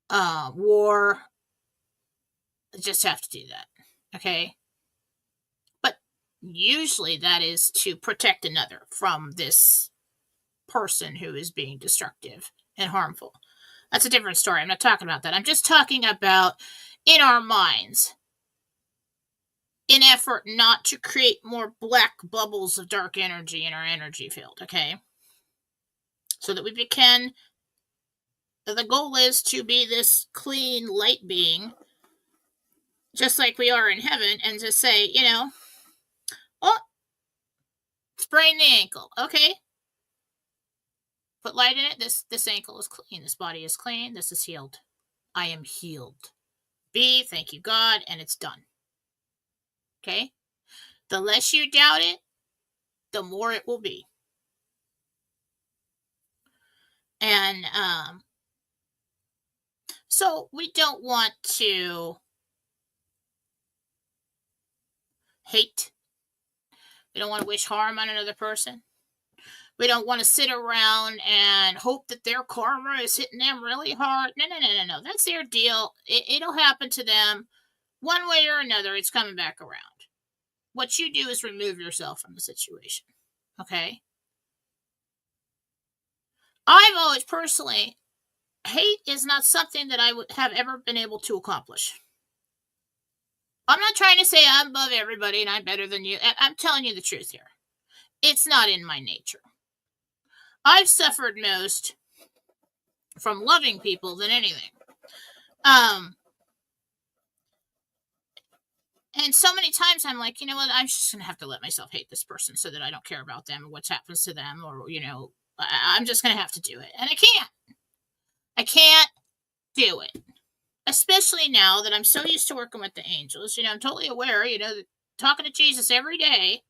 war, just have to do that. Okay? But usually that is to protect another from this person who is being destructive and harmful. That's a different story. I'm not talking about that. I'm just talking about in our minds, in effort not to create more black bubbles of dark energy in our energy field, okay? So that we can, the goal is to be this clean light being, just like we are in heaven, and to say, oh, sprain the ankle, okay? Put light in it. This ankle is clean. This body is clean. This is healed. I am healed. B, thank you, God, and it's done. Okay? The less you doubt it, the more it will be. And so we don't want to hate. We don't want to wish harm on another person. We don't want to sit around and hope that their karma is hitting them really hard. No. That's their deal. It'll happen to them one way or another. It's coming back around. What you do is remove yourself from the situation. Okay? I've always personally, hate is not something that I would have ever been able to accomplish. I'm not trying to say I'm above everybody and I'm better than you. I'm telling you the truth here. It's not in my nature. I've suffered most from loving people than anything. And so many times I'm like, you know what? I'm just going to have to let myself hate this person so that I don't care about them and what happens to them, or, I'm just going to have to do it. And I can't. I can't do it. Especially now that I'm so used to working with the angels. I'm totally aware, talking to Jesus every day.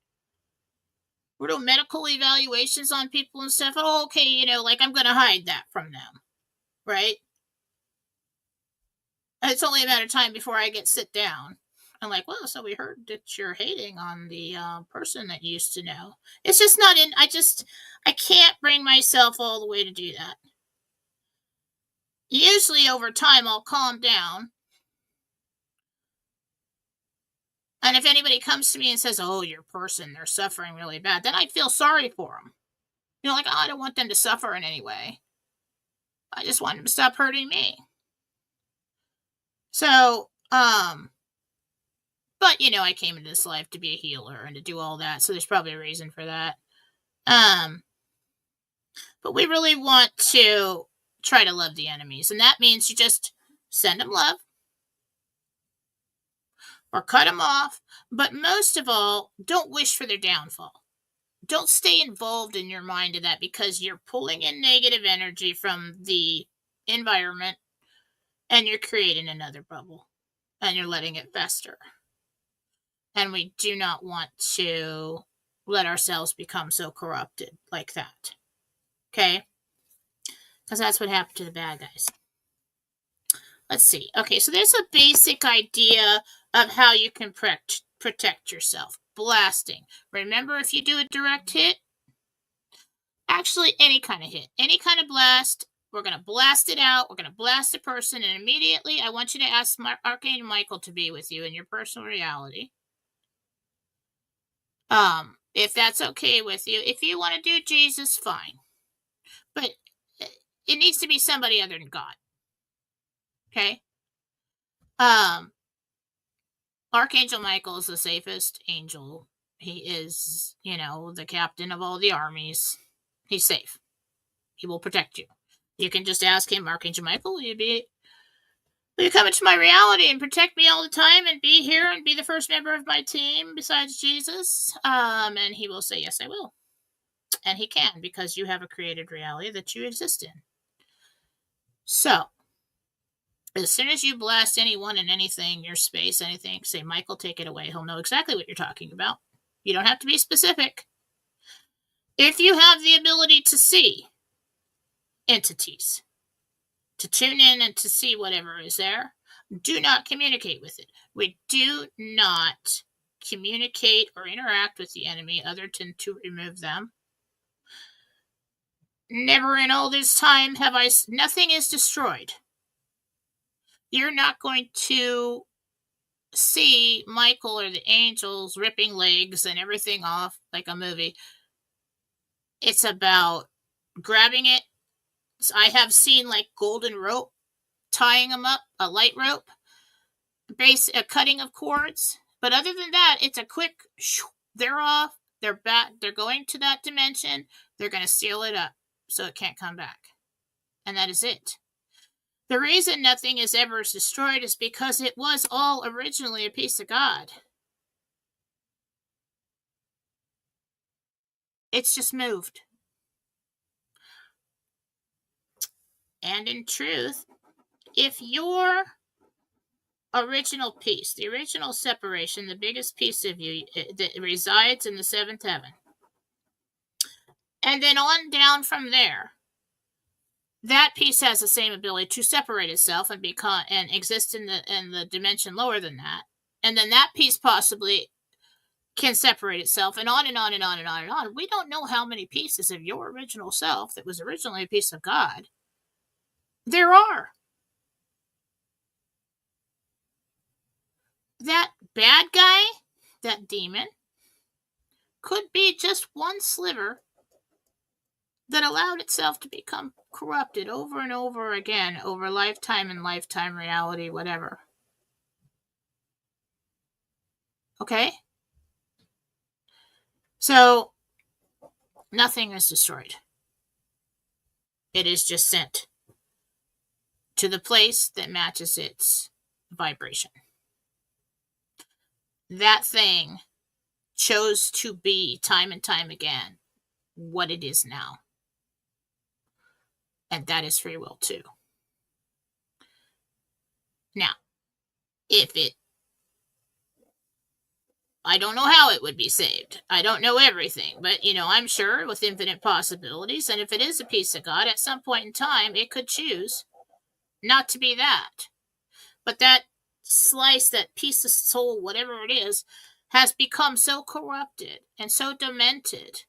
We're doing medical evaluations on people and stuff. Oh, okay, like I'm going to hide that from them. Right? It's only a matter of time before I sit down. I'm like, well, so we heard that you're hating on the person that you used to know. It's just not in, I can't bring myself all the way to do that. Usually over time, I'll calm down. And if anybody comes to me and says, oh, your person, they're suffering really bad, then I feel sorry for them. Like, oh, I don't want them to suffer in any way. I just want them to stop hurting me. So, but, I came into this life to be a healer and to do all that. So there's probably a reason for that. But we really want to try to love the enemies. And that means you just send them love or cut them off. But most of all, don't wish for their downfall. Don't stay involved in your mind of that, because you're pulling in negative energy from the environment and you're creating another bubble and you're letting it fester. And we do not want to let ourselves become so corrupted like that. Okay? Because that's what happened to the bad guys. Let's see. Okay, so there's a basic idea of how you can protect yourself. Blasting. Remember, if you do a direct hit, actually any kind of hit, any kind of blast, we're going to blast it out. We're going to blast the person, and immediately I want you to ask Archangel Michael to be with you in your personal reality. If that's okay with you. If you want to do Jesus, fine. But it needs to be somebody other than God. Okay? Archangel Michael is the safest angel. He is, the captain of all the armies. He's safe. He will protect you. You can just ask him, Archangel Michael, will you come into my reality and protect me all the time and be here and be the first member of my team besides Jesus? And he will say, yes, I will. And he can, because you have a created reality that you exist in. So, as soon as you blast anyone and anything, your space, anything, say, Michael, take it away. He'll know exactly what you're talking about. You don't have to be specific. If you have the ability to see entities, to tune in and to see whatever is there, do not communicate with it. We do not communicate or interact with the enemy other than to remove them. Never in all this time nothing is destroyed. You're not going to see Michael or the angels ripping legs and everything off like a movie. It's about grabbing it. I have seen like golden rope, tying them up, a light rope, a cutting of cords. But other than that, it's a quick, they're off, they're back, they're going to that dimension, they're going to seal it up so it can't come back. And that is it. The reason nothing is ever destroyed is because it was all originally a piece of God. It's just moved. And in truth, if your original piece, the original separation, the biggest piece of you that resides in the seventh heaven, and then on down from there, that piece has the same ability to separate itself and exist in the dimension lower than that. And then that piece possibly can separate itself, and on and on and on and on and on. We don't know how many pieces of your original self that was originally a piece of God there are. That bad guy, that demon, could be just one sliver that allowed itself to become corrupted over and over again over lifetime and lifetime reality, whatever. Okay? So nothing is destroyed. It is just sent to the place that matches its vibration. That thing chose to be time and time again what it is now. And that is free will too. Now, if it, I don't know how it would be saved. I don't know everything, but I'm sure with infinite possibilities. And if it is a piece of God, at some point in time, it could choose not to be that. But that slice, that piece of soul, whatever it is, has become so corrupted and so demented.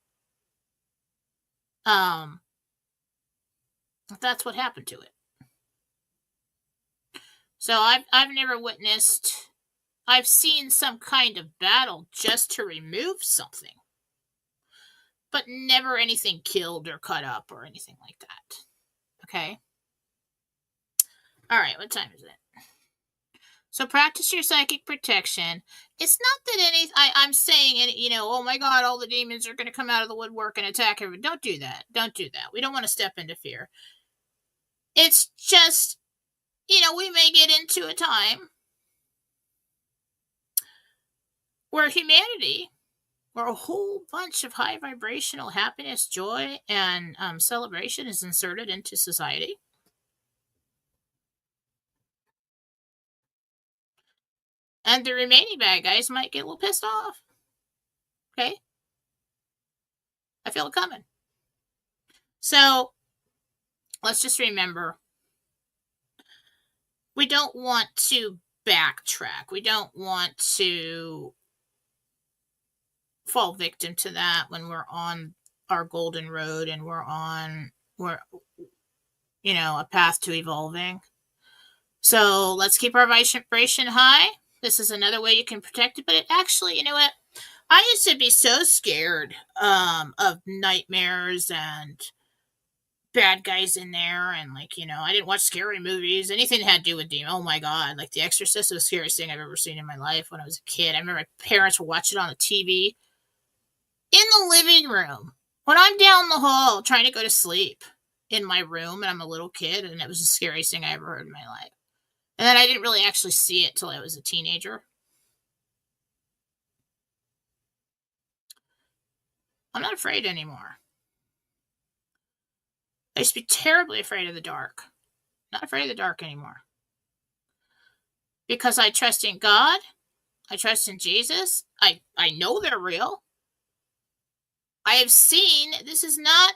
That's what happened to it. So I've never witnessed. I've seen some kind of battle just to remove something, but never anything killed or cut up or anything like that. Okay. All right. What time is it? So practice your psychic protection. It's not that I'm saying, oh my God, all the demons are going to come out of the woodwork and attack everyone. Don't do that. Don't do that. We don't want to step into fear. It's just, we may get into a time where humanity, where a whole bunch of high vibrational happiness, joy, and celebration is inserted into society. And the remaining bad guys might get a little pissed off. Okay? I feel it coming. So, let's just remember, we don't want to backtrack. We don't want to fall victim to that when we're on our golden road and we're a path to evolving. So let's keep our vibration high. This is another way you can protect it, but it actually, you know what? I used to be so scared of nightmares and bad guys in there, and I didn't watch scary movies, anything that had to do with demons. Oh my God, like The Exorcist was the scariest thing I've ever seen in my life when I was a kid. I remember my parents would watch it on the TV in the living room when I'm down the hall trying to go to sleep in my room, and I'm a little kid, and it was the scariest thing I ever heard in my life. And then I didn't really actually see it till I was a teenager. I'm not afraid anymore. I used to be terribly afraid of the dark. Not afraid of the dark anymore. Because I trust in God. I trust in Jesus. I know they're real. I have seen, this is not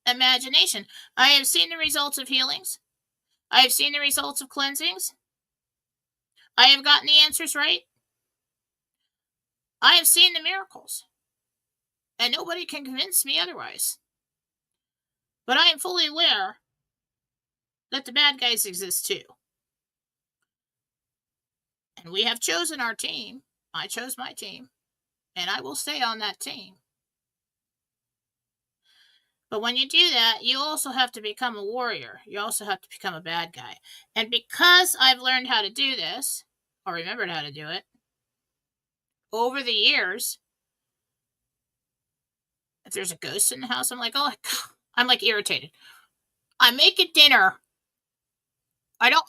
imagination. I have seen the results of healings. I have seen the results of cleansings. I have gotten the answers right. I have seen the miracles. And nobody can convince me otherwise. But I am fully aware that the bad guys exist too. And we have chosen our team. I chose my team. And I will stay on that team. But when you do that, you also have to become a warrior. You also have to become a bad guy. And because I've learned how to do this, or remembered how to do it, over the years, if there's a ghost in the house, I'm like, oh, I'm like irritated. I'm making dinner.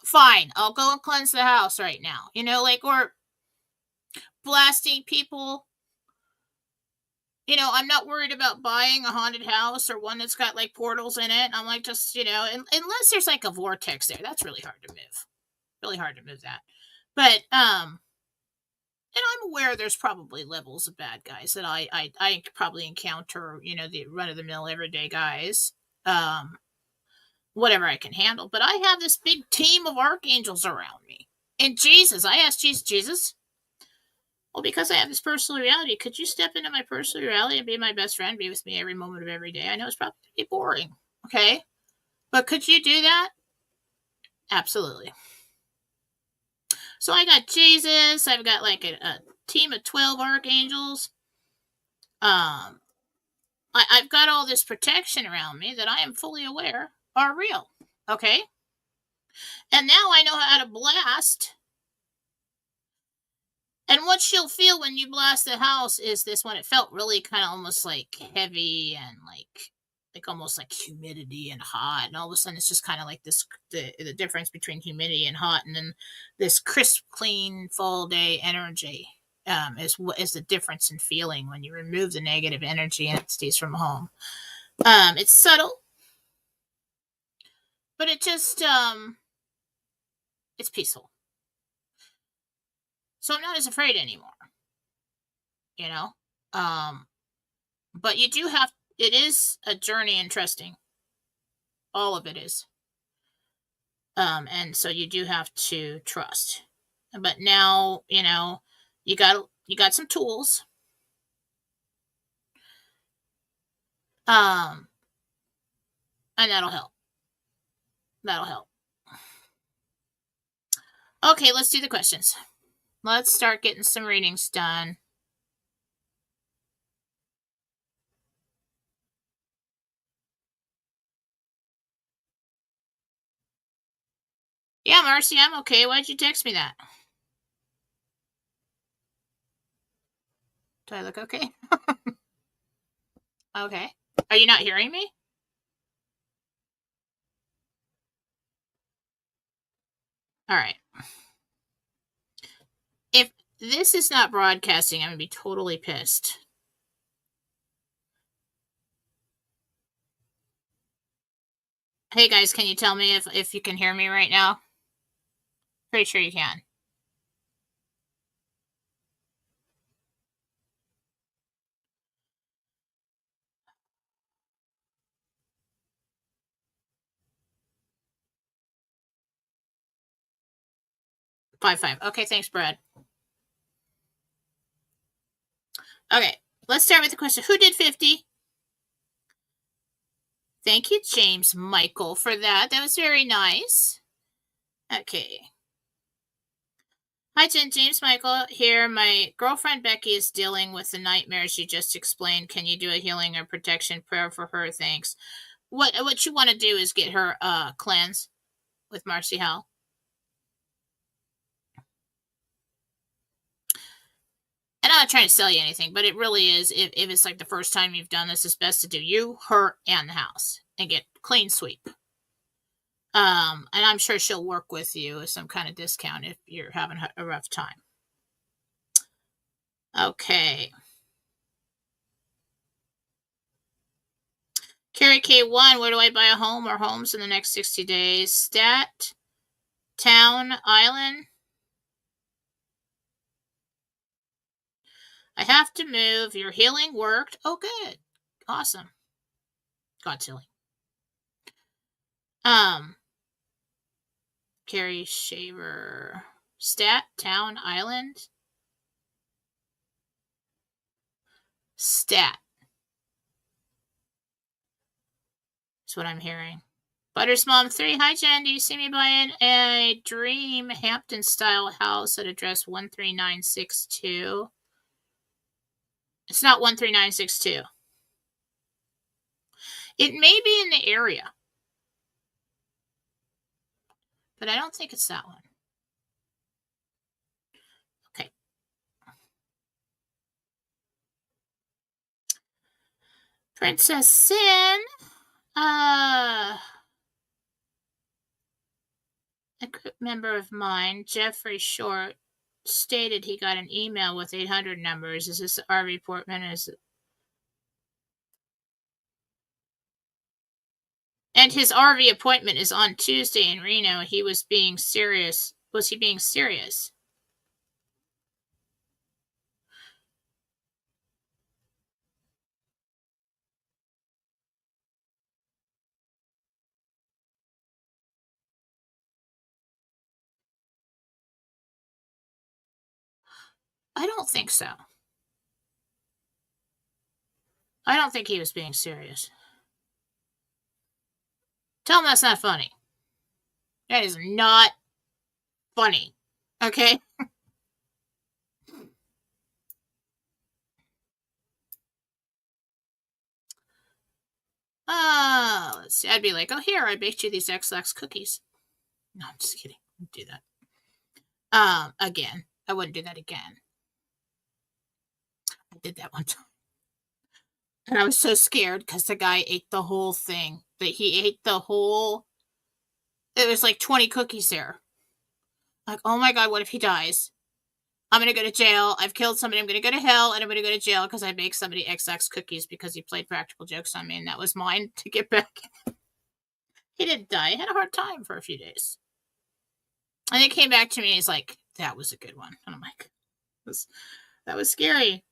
Fine, I'll go and cleanse the house right now. Or blasting people. I'm not worried about buying a haunted house or one that's got like portals in it. I'm like, just, unless there's like a vortex there, that's really hard to move. Really hard to move that. But, and I'm aware there's probably levels of bad guys that I probably encounter, the run of the mill everyday guys. Whatever I can handle. But I have this big team of archangels around me. And Jesus, I asked Jesus, well, because I have this personal reality, could you step into my personal reality and be my best friend, be with me every moment of every day? I know it's probably going to be boring, okay? But could you do that? Absolutely. So I got Jesus. I've got like a team of 12 archangels. I've got all this protection around me that I am fully aware are real. Okay? And now I know how to blast. And what she'll feel when you blast the house is this one. It felt really kind of almost like heavy and like almost like humidity and hot. And all of a sudden it's just kind of like this the difference between humidity and hot, and then this crisp, clean fall day energy. Is what is the difference in feeling when you remove the negative energy and it stays from home. It's subtle, but it's peaceful. So I'm not as afraid anymore, you know? Um, but you do have, it is a journey in trusting. All of it is. And so you do have to trust. But now, you got some tools. Um, and that'll help. That'll help. Okay, let's do the questions. Let's start getting some readings done. Yeah, Marcy, I'm okay. Why'd you text me that? Do I look okay? Okay. Are you not hearing me? All right. If this is not broadcasting, I'm going to be totally pissed. Hey guys, can you tell me if you can hear me right now? Pretty sure you can. Five. Okay, thanks, Brad. Okay, let's start with the question. Who did 50? Thank you, James Michael, for that. That was very nice. Okay. Hi, Jen. James Michael here. My girlfriend Becky is dealing with the nightmares you just explained. Can you do a healing or protection prayer for her? Thanks. What you want to do is get her cleanse with Marcy Howell. And I'm not trying to sell you anything, but it really is. If it's like the first time you've done this, it's best to do you, her, and the house and get clean sweep. And I'm sure she'll work with you with some kind of discount if you're having a rough time. Okay. Carrie K1, where do I buy a home or homes in the next 60 days? Stat, town, island. I have to move. Your healing worked. Oh, good. Awesome. God's healing. Carrie Shaver. Stat, town, island. Stat. That's what I'm hearing. Butters Mom 3. Hi, Jen. Do you see me buying a dream Hampton style house at address 13962? It's not 13962. It may be in the area, but I don't think it's that one. Okay. Princess Sin. A group member of mine, Jeffrey Short, stated he got an email with 800 numbers. Is this RV Portman? And his RV appointment is on Tuesday in Reno. He was being serious. Was he being serious? I don't think so. I don't think he was being serious. Tell him that's not funny. That is not funny. Okay? Let's see. I'd be like, oh, here, I baked you these XX cookies. No, I'm just kidding. I wouldn't do that. Again. I wouldn't do that again. I did that one time. And I was so scared because the guy ate the whole thing. That he ate the whole. It was like 20 cookies there. Like, oh my God, what if he dies? I'm going to go to jail. I've killed somebody. I'm going to go to hell, and I'm going to go to jail because I baked somebody XX cookies because he played practical jokes on me, and that was mine to get back. He didn't die. He had a hard time for a few days. And he came back to me, and he's like, that was a good one. And I'm like, that was scary.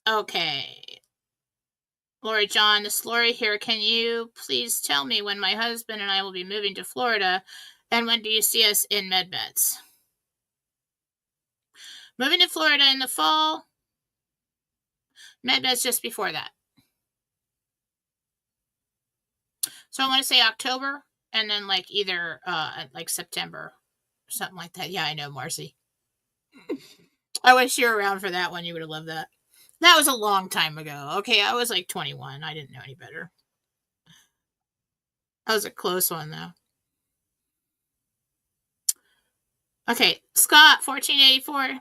Okay. Lori John, this is Lori here. Can you please tell me when my husband and I will be moving to Florida, and when do you see us in MedBeds? Moving to Florida in the fall. MedBeds just before that. So I want to say October, and then like either like September, something like that. Yeah, I know, Marcy. I wish you were around for that one. You would have loved that. That was a long time ago. Okay, I was like 21. I didn't know any better. That was a close one, though. Okay, Scott, 1484.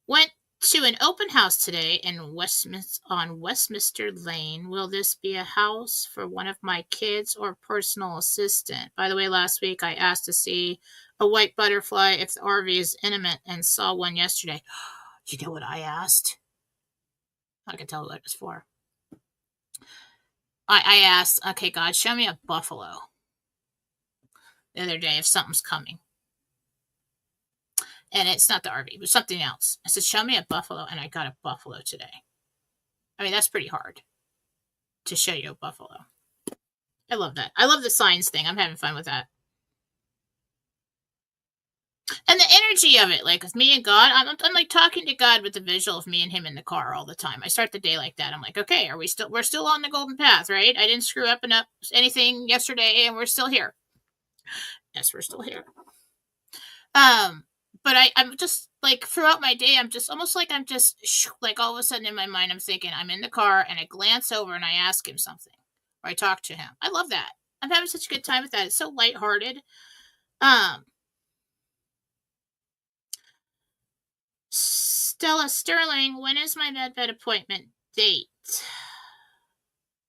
Went to an open house today in Westminster Lane. Will this be a house for one of my kids or personal assistant? By the way, last week I asked to see a white butterfly if the RV is intimate and saw one yesterday. You know what I asked? I can tell what it was for. I asked, okay, God, show me a buffalo the other day if something's coming. And it's not the RV, but something else. I said, show me a buffalo, and I got a buffalo today. I mean, that's pretty hard to show you a buffalo. I love that. I love the signs thing. I'm having fun with that. And the energy of it, like with me and God, I'm like talking to God with the visual of me and him in the car all the time. I start the day like that. I'm like, okay, we're still on the golden path, right? I didn't screw up anything yesterday, and we're still here. Yes, we're still here. But I'm just like throughout my day, I'm just almost like I'm just like all of a sudden in my mind, I'm thinking I'm in the car and I glance over and I ask him something or I talk to him. I love that. I'm having such a good time with that. It's so lighthearted. Stella Sterling, when is my MedBed appointment date?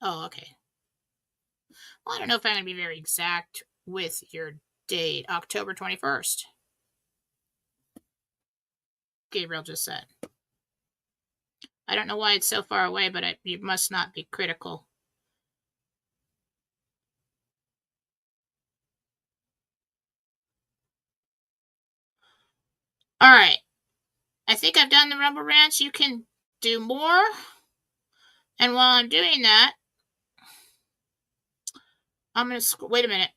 Oh, okay. Well, I don't know if I'm going to be very exact with your date. October 21st. Gabriel just said. I don't know why it's so far away, but you must not be critical. All right. I think I've done the Rumble Ranch. You can do more. And while I'm doing that, I'm going to... Wait a minute.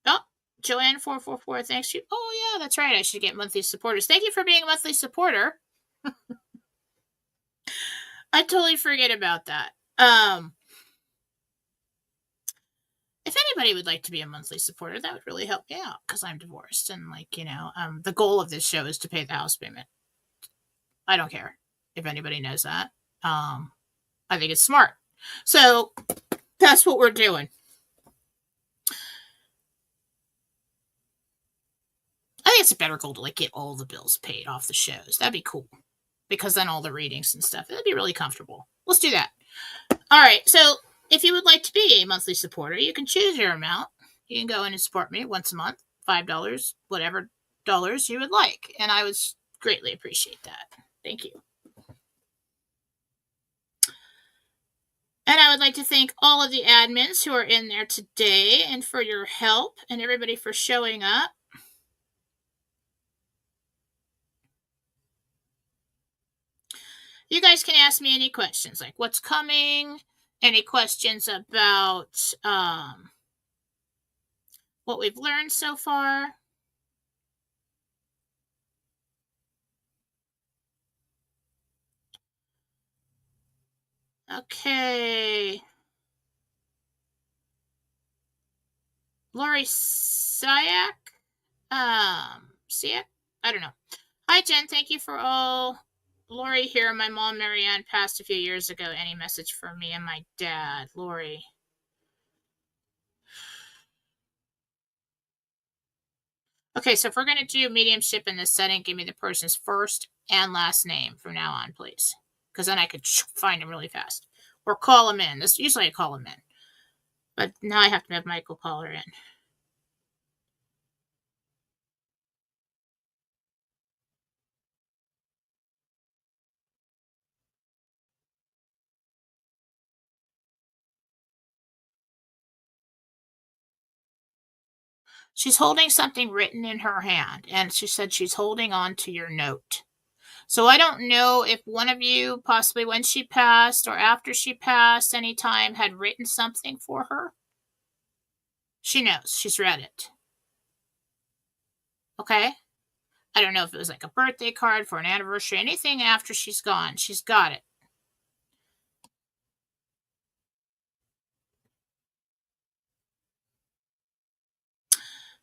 Oh, Joanne444, thanks you. Oh, yeah, that's right. I should get monthly supporters. Thank you for being a monthly supporter. I totally forget about that. If anybody would like to be a monthly supporter, that would really help me out because I'm divorced. And, like, you know, the goal of this show is to pay the house payment. I don't care if anybody knows that. I think it's smart. So that's what we're doing. I think it's a better goal to like get all the bills paid off the shows. That'd be cool. Because then all the readings and stuff, that'd be really comfortable. Let's do that. All right. So if you would like to be a monthly supporter, you can choose your amount. You can go in and support me once a month, $5, whatever dollars you would like. And I would greatly appreciate that. Thank you. And I would like to thank all of the admins who are in there today and for your help and everybody for showing up. You guys can ask me any questions, like what's coming, any questions about what we've learned so far. Okay. Lori Siak? Siak? I don't know. Hi, Jen. Thank you for all Lori here. My mom, Marianne, passed a few years ago. Any message for me and my dad? Lori. Okay, so if we're going to do mediumship in this setting, give me the person's first and last name from now on, please. Because then I could find them really fast. Or call them in. Usually I call them in. But now I have to have Michael call her in. She's holding something written in her hand, and she said she's holding on to your note. So I don't know if one of you, possibly when she passed or after she passed, anytime had written something for her. She knows. She's read it. Okay? I don't know if it was like a birthday card for an anniversary, anything after she's gone. She's got it.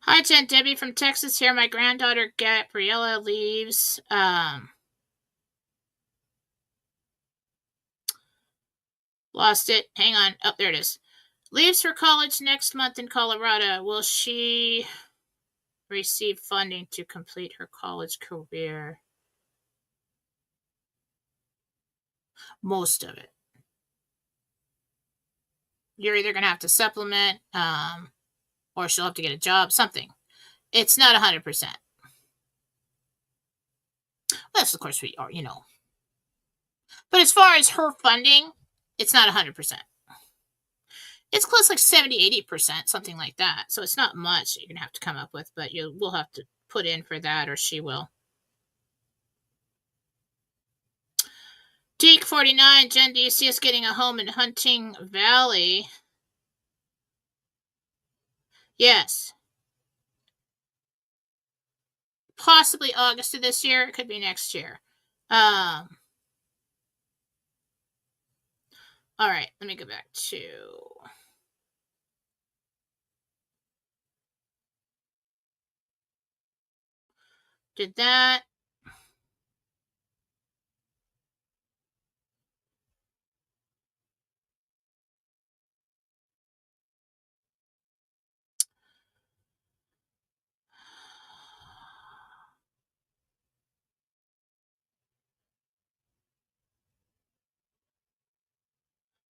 Hi, Jen. Debbie from Texas here. My granddaughter Gabriella leaves. Lost it. Hang on. Oh, there it is. Leaves for college next month in Colorado. Will she receive funding to complete her college career? Most of it. You're either going to have to supplement, or she'll have to get a job, something. It's not 100%. Unless, of course, we are, But as far as her funding, it's not 100%. It's close, like 70, 80%, something like that. So it's not much that you're going to have to come up with, but you will have to put in for that, or she will. Deke 49, Jen, do you see us getting a home in Hunting Valley? Yes. Possibly August of this year. It could be next year. All right, let me go back to... Did that.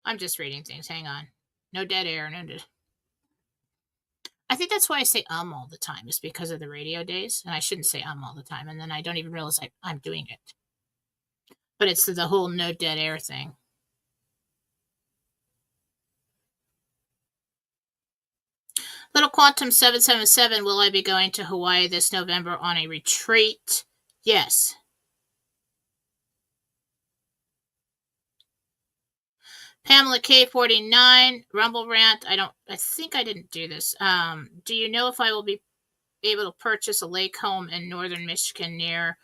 I'm just reading things. Hang on. No dead air. No dead. I think that's why I say all the time, is because of the radio days. And I shouldn't say all the time. And then I don't even realize I'm doing it. But it's the whole no dead air thing. Little Quantum 777, will I be going to Hawaii this November on a retreat? Yes. Pamela K49, Rumble Rant. I think I didn't do this. Do you know if I will be able to purchase a lake home in northern Michigan near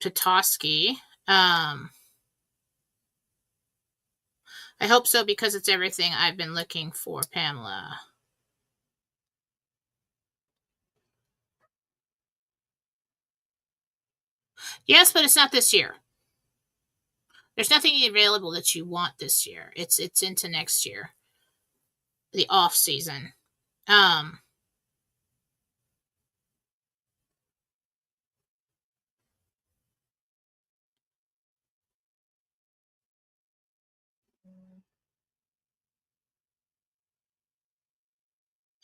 Petoskey? I hope so, because it's everything I've been looking for, Pamela. Yes, but it's not this year. There's nothing available that you want this year. It's into next year, the off season.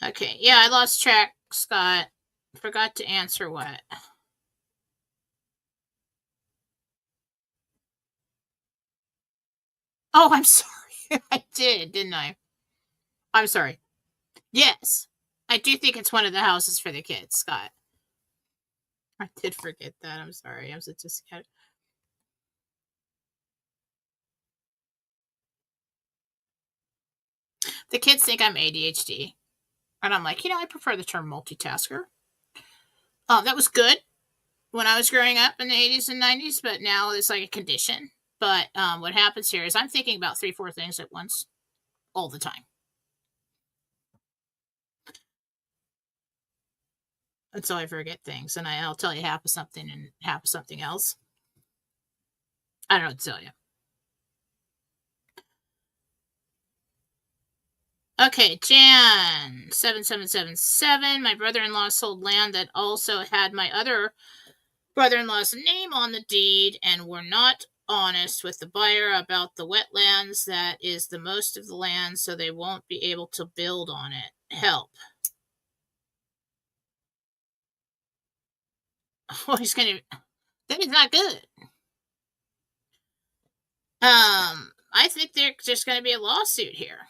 Okay, yeah, I lost track, Scott. Forgot to answer what. Oh, I'm sorry. I did, didn't I? I'm sorry. Yes, I do think it's one of the houses for the kids, Scott. I did forget that. I'm sorry. I'm such a scared. The kids think I'm ADHD. And I'm like, I prefer the term multitasker. That was good when I was growing up in the 80s and 90s, but now it's like a condition. But what happens here is I'm thinking about 3-4 things at once all the time. And so I forget things, and I'll tell you half of something and half of something else. I don't know what to tell you. Okay, Jan 7777. My brother-in-law sold land that also had my other brother-in-law's name on the deed and were not honest with the buyer about the wetlands. That is the most of the land, so they won't be able to build on it. Help. Well, he's gonna. That is not good. I think there's just gonna be a lawsuit here.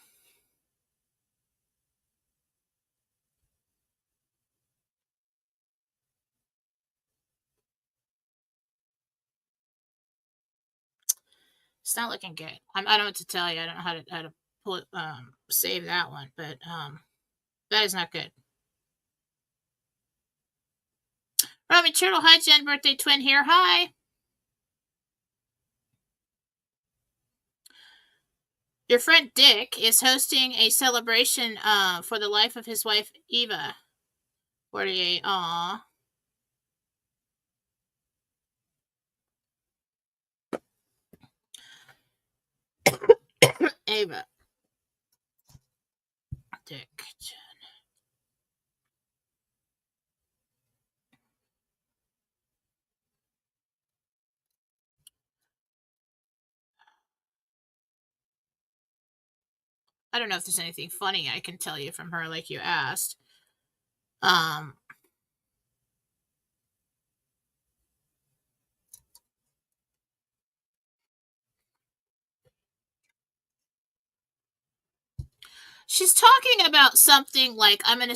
It's not looking good. I don't know what to tell you. I don't know how to pull save that one, but that is not good. Romy Turtle, hi Jen, birthday twin here. Hi. Your friend Dick is hosting a celebration for the life of his wife Eva. 48. Aw. Ava. Dick. I don't know if there's anything funny I can tell you from her like you asked. She's talking about something like I'm gonna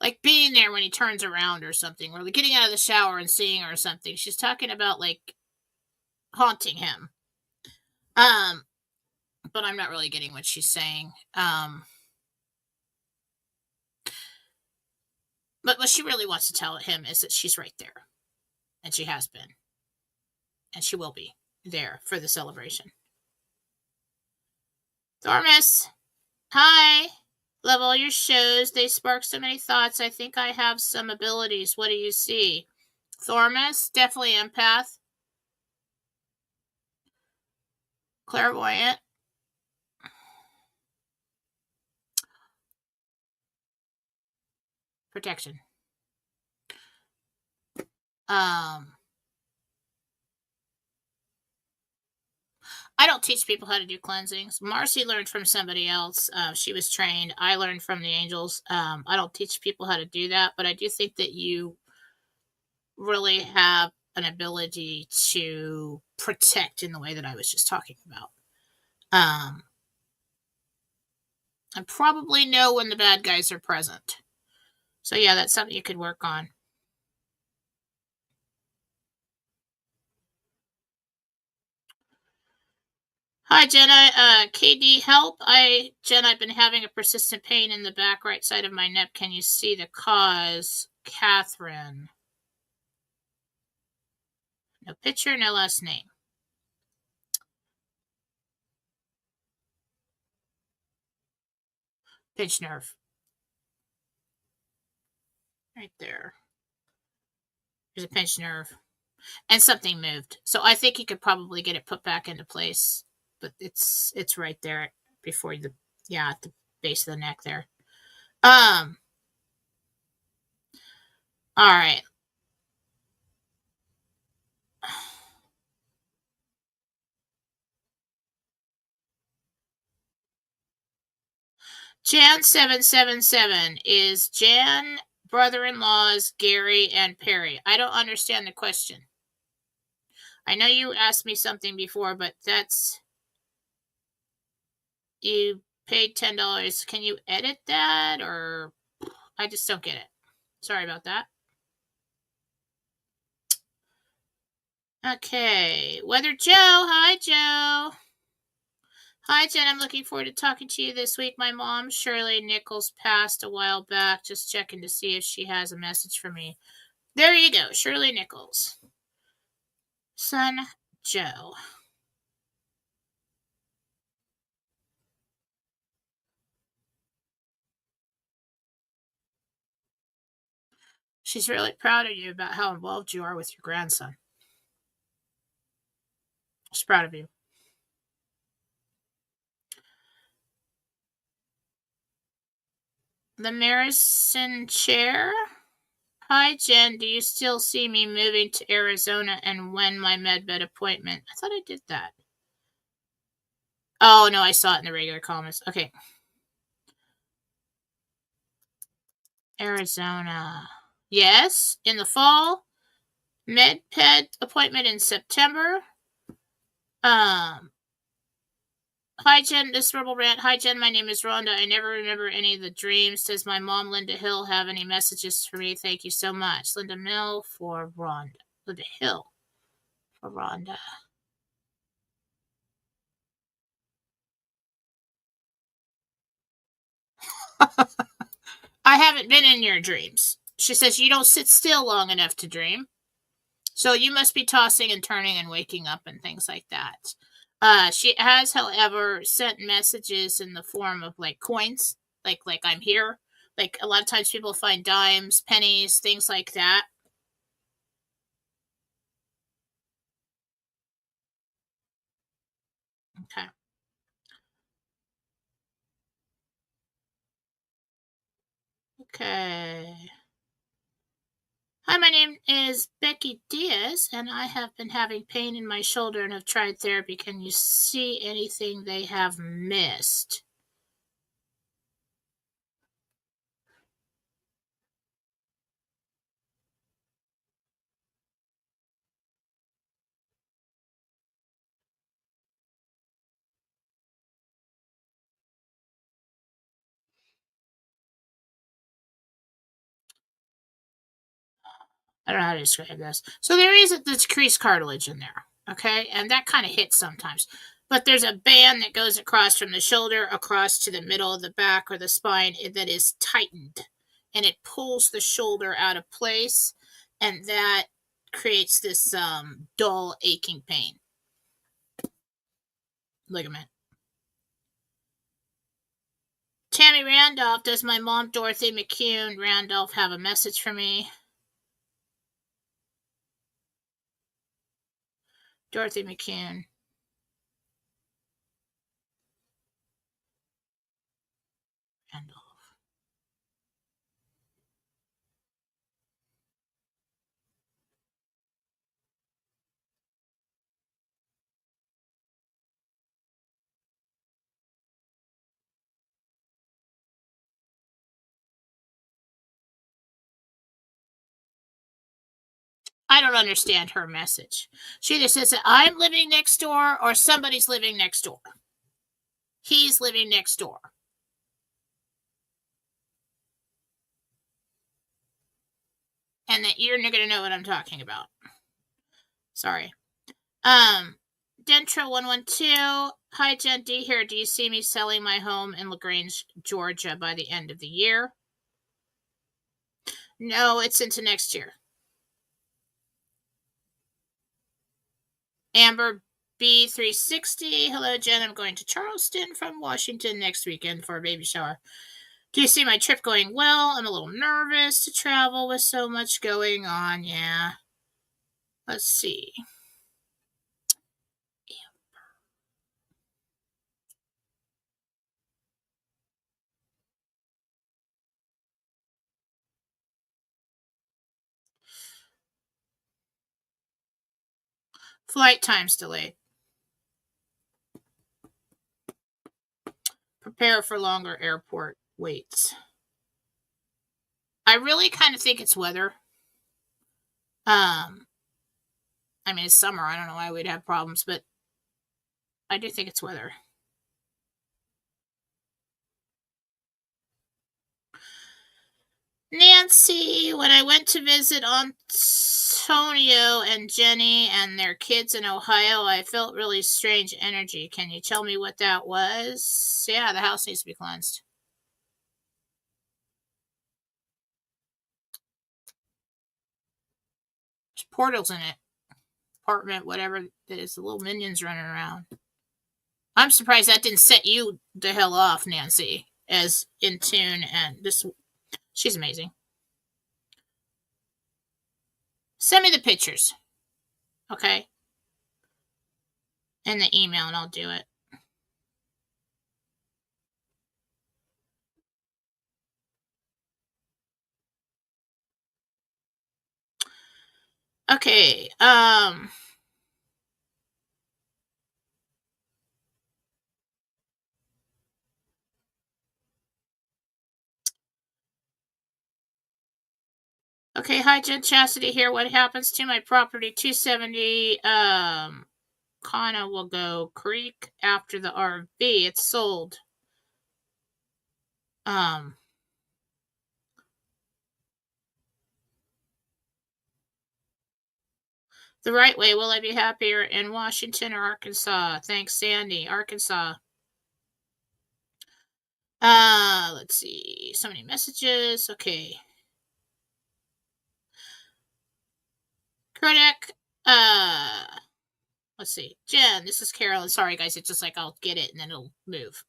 like being there when he turns around or something, or getting out of the shower and seeing her or something. She's talking about like haunting him. But I'm not really getting what she's saying. But what she really wants to tell him is that she's right there, and she has been, and she will be there for the celebration. Dormus, hi. Love all your shows. They spark so many thoughts. I think I have some abilities. What do you see? Thormus, definitely empath. Clairvoyant. Protection. I don't teach people how to do cleansings. Marcy learned from somebody else. She was trained. I learned from the angels. I don't teach people how to do that, but I do think that you really have an ability to protect in the way that I was just talking about. I probably know when the bad guys are present. So yeah, that's something you could work on. Hi, Jenna. KD, help. Jenna, I've been having a persistent pain in the back right side of my neck. Can you see the cause? Catherine. No picture, no last name. Pinch nerve. Right there. There's a pinched nerve. And something moved. So I think you could probably get it put back into place. But it's right there before at the base of the neck there. All right. Jan 777 is Jan brother-in-laws Gary and Perry. I don't understand the question. I know you asked me something before, but that's you paid $10. Can you edit that, or I just don't get it? Sorry about that. Okay, Weather Joe. Hi, Joe. Hi, Jen. I'm looking forward to talking to you this week. My mom, Shirley Nichols, passed a while back. Just checking to see if she has a message for me. There you go, Shirley Nichols. Son, Joe. She's really proud of you about how involved you are with your grandson. She's proud of you. The Marison chair. Hi, Jen. Do you still see me moving to Arizona and when my medbed appointment? I thought I did that. Oh, no, I saw it in the regular comments. Okay. Arizona. Yes, in the fall. Med-ped appointment in September. Hi, Jen. This verbal rant. Hi, Jen. My name is Rhonda. I never remember any of the dreams. Does my mom, Linda Hill, have any messages for me? Thank you so much. Linda Mill for Rhonda. Linda Hill for Rhonda. I haven't been in your dreams. She says you don't sit still long enough to dream. So you must be tossing and turning and waking up and things like that. She has, however, sent messages in the form of like coins, like I'm here. Like a lot of times people find dimes, pennies, things like that. Okay. Okay. Hi, my name is Becky Diaz, and I have been having pain in my shoulder and have tried therapy. Can you see anything they have missed? I don't know how to describe this. So there is a decreased cartilage in there, okay? And that kind of hits sometimes. But there's a band that goes across from the shoulder across to the middle of the back or the spine that is tightened. And it pulls the shoulder out of place. And that creates this dull, aching pain. Ligament. Tammy Randolph, does my mom, Dorothy McCune Randolph, have a message for me? Dorothy McCune. Randolph. I don't understand her message. She either says that I'm living next door or somebody's living next door. He's living next door. And that you're not going to know what I'm talking about. Sorry. Dentro112. Hi, Jen D here. Do you see me selling my home in LaGrange, Georgia by the end of the year? No, it's into next year. Amber B360. Hello, Jen. I'm going to Charleston from Washington next weekend for a baby shower. Do you see my trip going well? I'm a little nervous to travel with so much going on. Yeah. Let's see. Flight times delayed. Prepare for longer airport waits. I really kind of think it's weather. I mean, it's summer. I don't know why we'd have problems, but I do think it's weather. Nancy, when I went to visit Antonio and Jenny and their kids in Ohio, I felt really strange energy. Can you tell me what that was? Yeah, the house needs to be cleansed. There's portals in it. Apartment, whatever it is, the little minions running around. I'm surprised that didn't set you the hell off, Nancy, as in tune and this. She's amazing. Send me the pictures, okay? In the email, and I'll do it. Okay. Okay, hi, Jen Chastity here. What happens to my property 270 Conewago Creek after the RV? It's sold. The right way. Will I be happier in Washington or Arkansas? Thanks, Sandy. Arkansas. Let's see. So many messages. Okay. Critic. Let's see. Jen, this is Carolyn. Sorry, guys. It's just like I'll get it and then it'll move.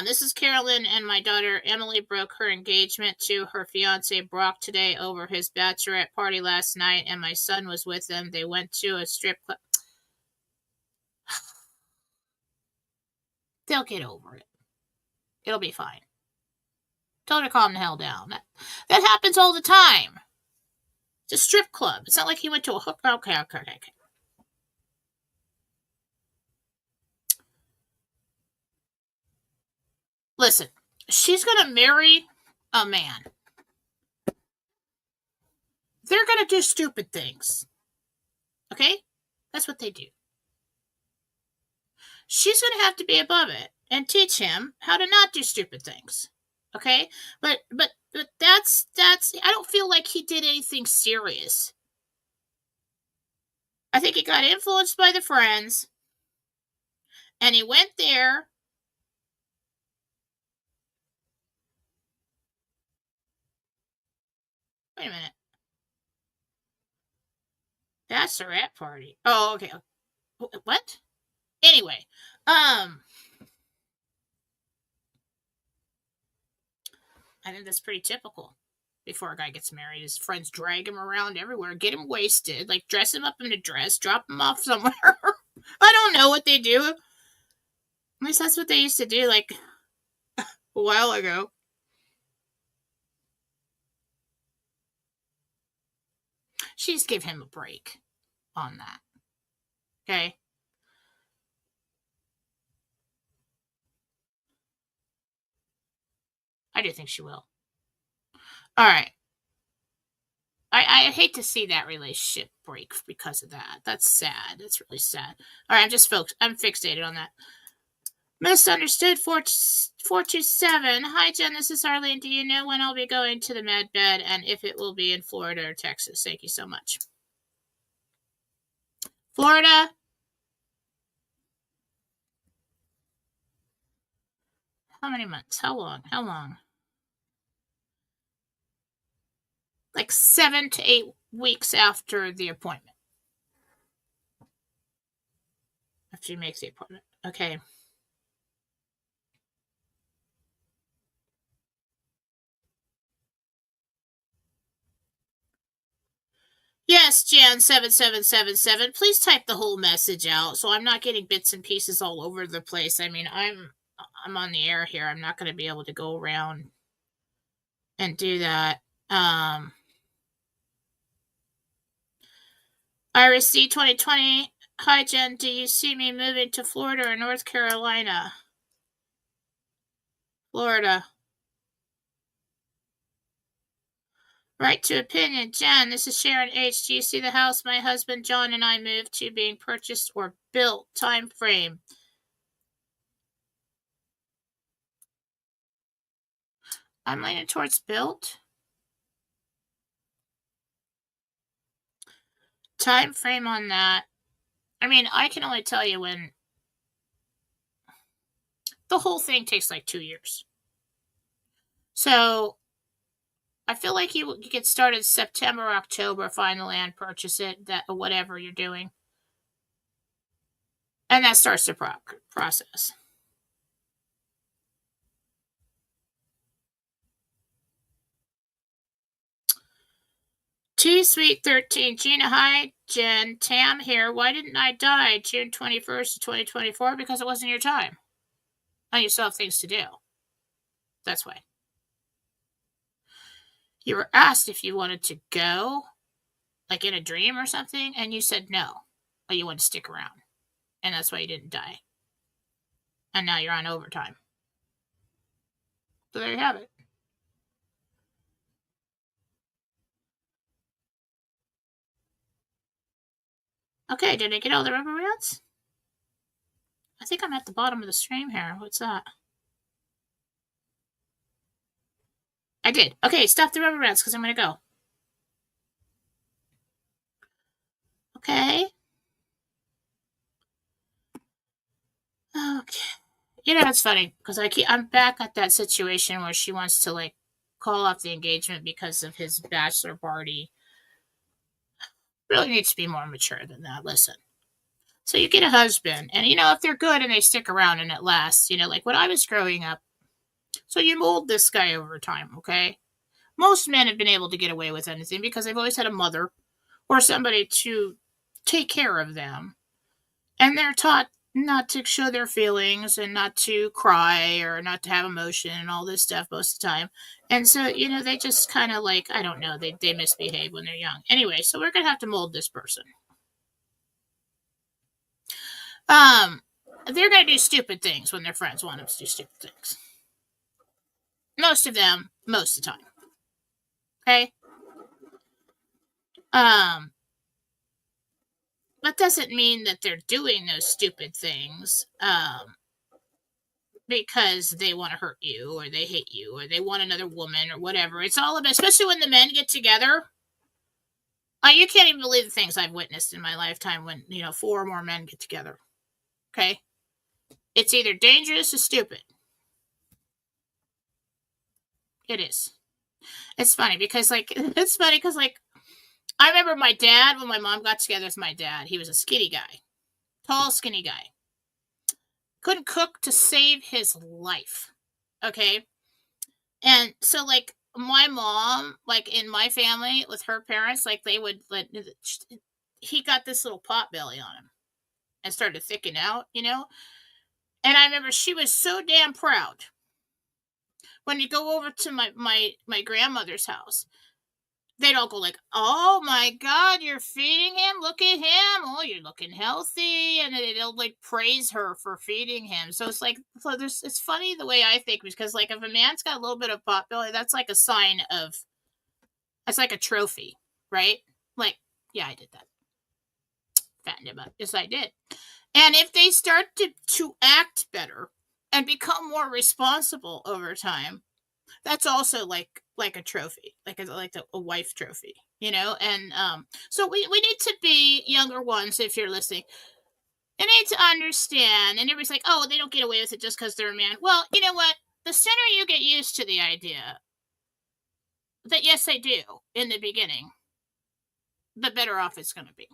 This is Carolyn, and my daughter Emily broke her engagement to her fiance Brock today over his bachelorette party last night, and my son was with them. They went to a strip club. They'll get over it. It'll be fine. Tell her to calm the hell down. That happens all the time. It's a strip club. It's not like he went to a hook. Okay. Listen, she's going to marry a man. They're going to do stupid things. Okay? That's what they do. She's going to have to be above it and teach him how to not do stupid things. Okay? But that's I don't feel like he did anything serious. I think he got influenced by the friends, and he went there. Wait a minute. Bachelorette party. Oh, okay. What? Anyway, I think that's pretty typical. Before a guy gets married, his friends drag him around everywhere, get him wasted, like dress him up in a dress, drop him off somewhere. I don't know what they do. At least that's what they used to do, like a while ago. She's give him a break on that. Okay. I do think she will. All right. I hate to see that relationship break because of that. That's sad. That's really sad. All right, I'm fixated on that. Misunderstood 427. Hi, Jen. This is Arlene. Do you know when I'll be going to the med bed and if it will be in Florida or Texas? Thank you so much. Florida. How many months? How long? Like 7 to 8 weeks after the appointment. After you make the appointment. Okay. Yes, Jan7777. Please type the whole message out so I'm not getting bits and pieces all over the place. I mean, I'm on the air here. I'm not going to be able to go around and do that. Iris C 2020. Hi, Jen. Do you see me moving to Florida or North Carolina? Florida. Right to opinion. Jen, this is Sharon H. Do you see the house my husband John and I moved to being purchased or built? Time frame. I'm leaning towards built. Time frame on that. I mean, I can only tell you when the whole thing takes like 2 years. So I feel like you get started September, October, find the land, purchase it, that whatever you're doing, and that starts the process. T Sweet 13, Gina, hi, Jen, Tam here. Why didn't I die June 21st, 2024? Because it wasn't your time. And you still have things to do. That's why. You were asked if you wanted to go, like in a dream or something, and you said no, but you wanted to stick around. And that's why you didn't die. And now you're on overtime. So there you have it. Okay, did I get all the rubber bands? I think I'm at the bottom of the stream here. What's that? I did. Okay, stop the rubber bands because I'm going to go. Okay. Okay. You know, it's funny because I'm back at that situation where she wants to like call off the engagement because of his bachelor party. Really needs to be more mature than that. Listen. So you get a husband, and you know, if they're good and they stick around and it lasts, you know, like when I was growing up, so you mold this guy over time, okay? Most men have been able to get away with anything because they've always had a mother or somebody to take care of them. And they're taught not to show their feelings and not to cry or not to have emotion and all this stuff most of the time. And so, you know, they just kind of like, I don't know, they misbehave when they're young. Anyway, so we're going to have to mold this person. They're going to do stupid things when their friends want them to do stupid things. Most of them, most of the time. Okay? That doesn't mean that they're doing those stupid things because they want to hurt you or they hate you or they want another woman or whatever. It's all about, especially when the men get together. You can't even believe the things I've witnessed in my lifetime when, you know, 4 or more men get together. Okay? It's either dangerous or stupid. It is. It's funny because, like, I remember my dad, when my mom got together with my dad, he was a skinny guy. Tall, skinny guy. Couldn't cook to save his life. Okay? And so, like, my mom, like, in my family, with her parents, like, they would, like, he got this little pot belly on him and started to thicken out, you know? And I remember she was so damn proud when you go over to my grandmother's house. They'd all go like, "Oh my God, you're feeding him! Look at him! Oh, you're looking healthy!" And they'll like praise her for feeding him. So it's like, so it's funny the way I think because like if a man's got a little bit of pot belly, that's like a sign of, that's like a trophy, right? Like, yeah, I did that. Fattened him up. Yes, I did. And if they start to act better and become more responsible over time, that's also like a trophy, like a wife trophy, you know. And so we need to be younger ones. If you're listening, you need to understand. And everybody's like, oh, they don't get away with it just because they're a man. Well, you know what? The sooner you get used to the idea that yes, they do in the beginning, the better off it's going to be.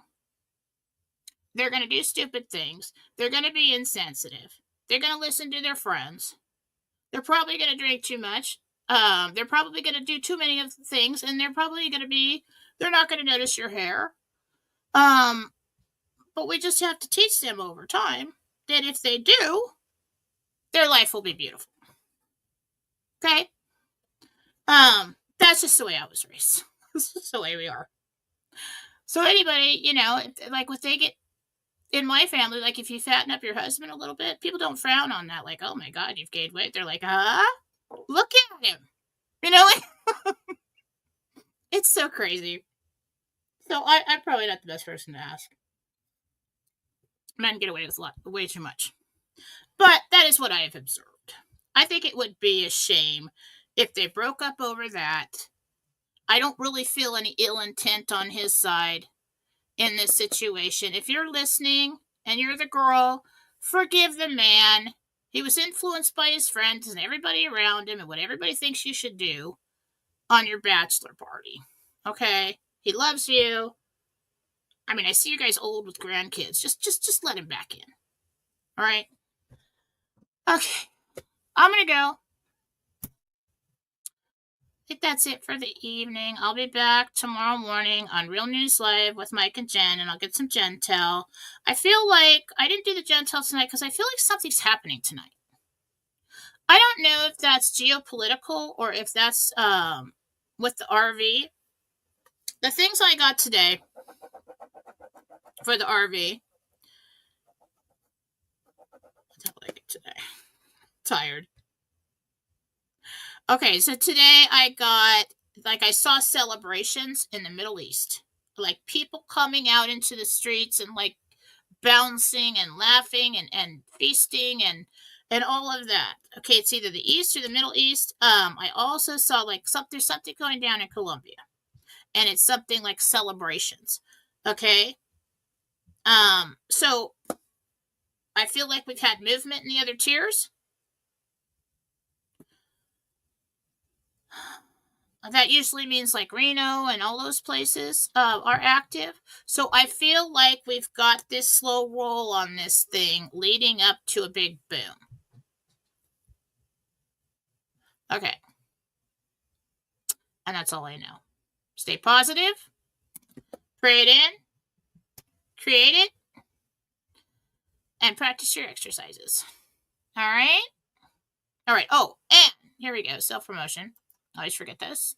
They're going to do stupid things. They're going to be insensitive. They're going to listen to their friends. They're probably going to drink too much. They're probably going to do too many of the things, and they're not going to notice your hair. But we just have to teach them over time that if they do, their life will be beautiful. Okay? That's just the way I was raised. This is the way we are. So anybody, you know, like if they get, in my family, like if you fatten up your husband a little bit, people don't frown on that. Like, oh my God, you've gained weight. They're like, look at him. You know, it's so crazy. So I'm probably not the best person to ask. Men get away with way too much. But that is what I have observed. I think it would be a shame if they broke up over that. I don't really feel any ill intent on his side in this situation. If you're listening and you're the girl, forgive the man. He was influenced by his friends and everybody around him and what everybody thinks you should do on your bachelor party. Okay? He loves you. I mean, I see you guys old with grandkids. Just let him back in. All right? Okay. I'm going to go. think that's it for the evening. I'll be back tomorrow morning on Real News Live with Mike and Jen, and I'll get some Gentel. I feel like I didn't do the Gentel tonight because I feel like something's happening tonight. I don't know if that's geopolitical or if that's with the RV. The things I got today for the RV. What did I get today? Tired. Okay, so today I saw celebrations in the Middle East. Like people coming out into the streets and like bouncing and laughing and feasting and all of that. Okay, it's either the East or the Middle East. I also saw like there's something going down in Colombia. And it's something like celebrations. Okay? So I feel like we've had movement in the other tiers. That usually means like Reno and all those places are active. So I feel like we've got this slow roll on this thing leading up to a big boom. Okay. And that's all I know. Stay positive. Pray it in. Create it. And practice your exercises. All right? All right. Oh, and here we go. Self-promotion. I always forget this.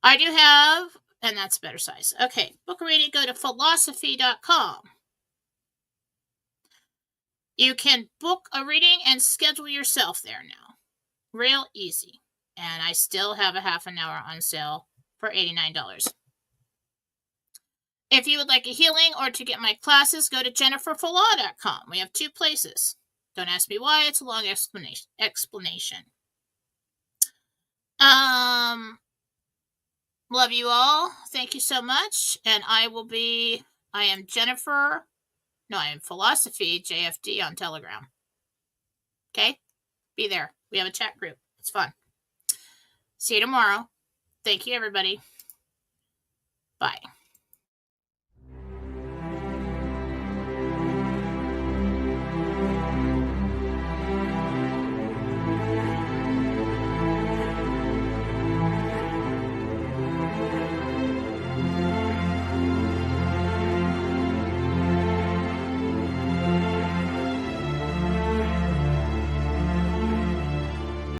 I do have, and that's better size. Okay, book a reading, go to Fallawsophy.com. You can book a reading and schedule yourself there now. Real easy. And I still have a half an hour on sale for $89. If you would like a healing or to get my classes, go to JenniferFallaw.com. We have 2 places. Don't ask me why, it's a long explanation. Love you all. Thank you so much. And I am Jennifer. No, I am Fallawsophy, JFD on Telegram. Okay? Be there. We have a chat group. It's fun. See you tomorrow. Thank you, everybody. Bye.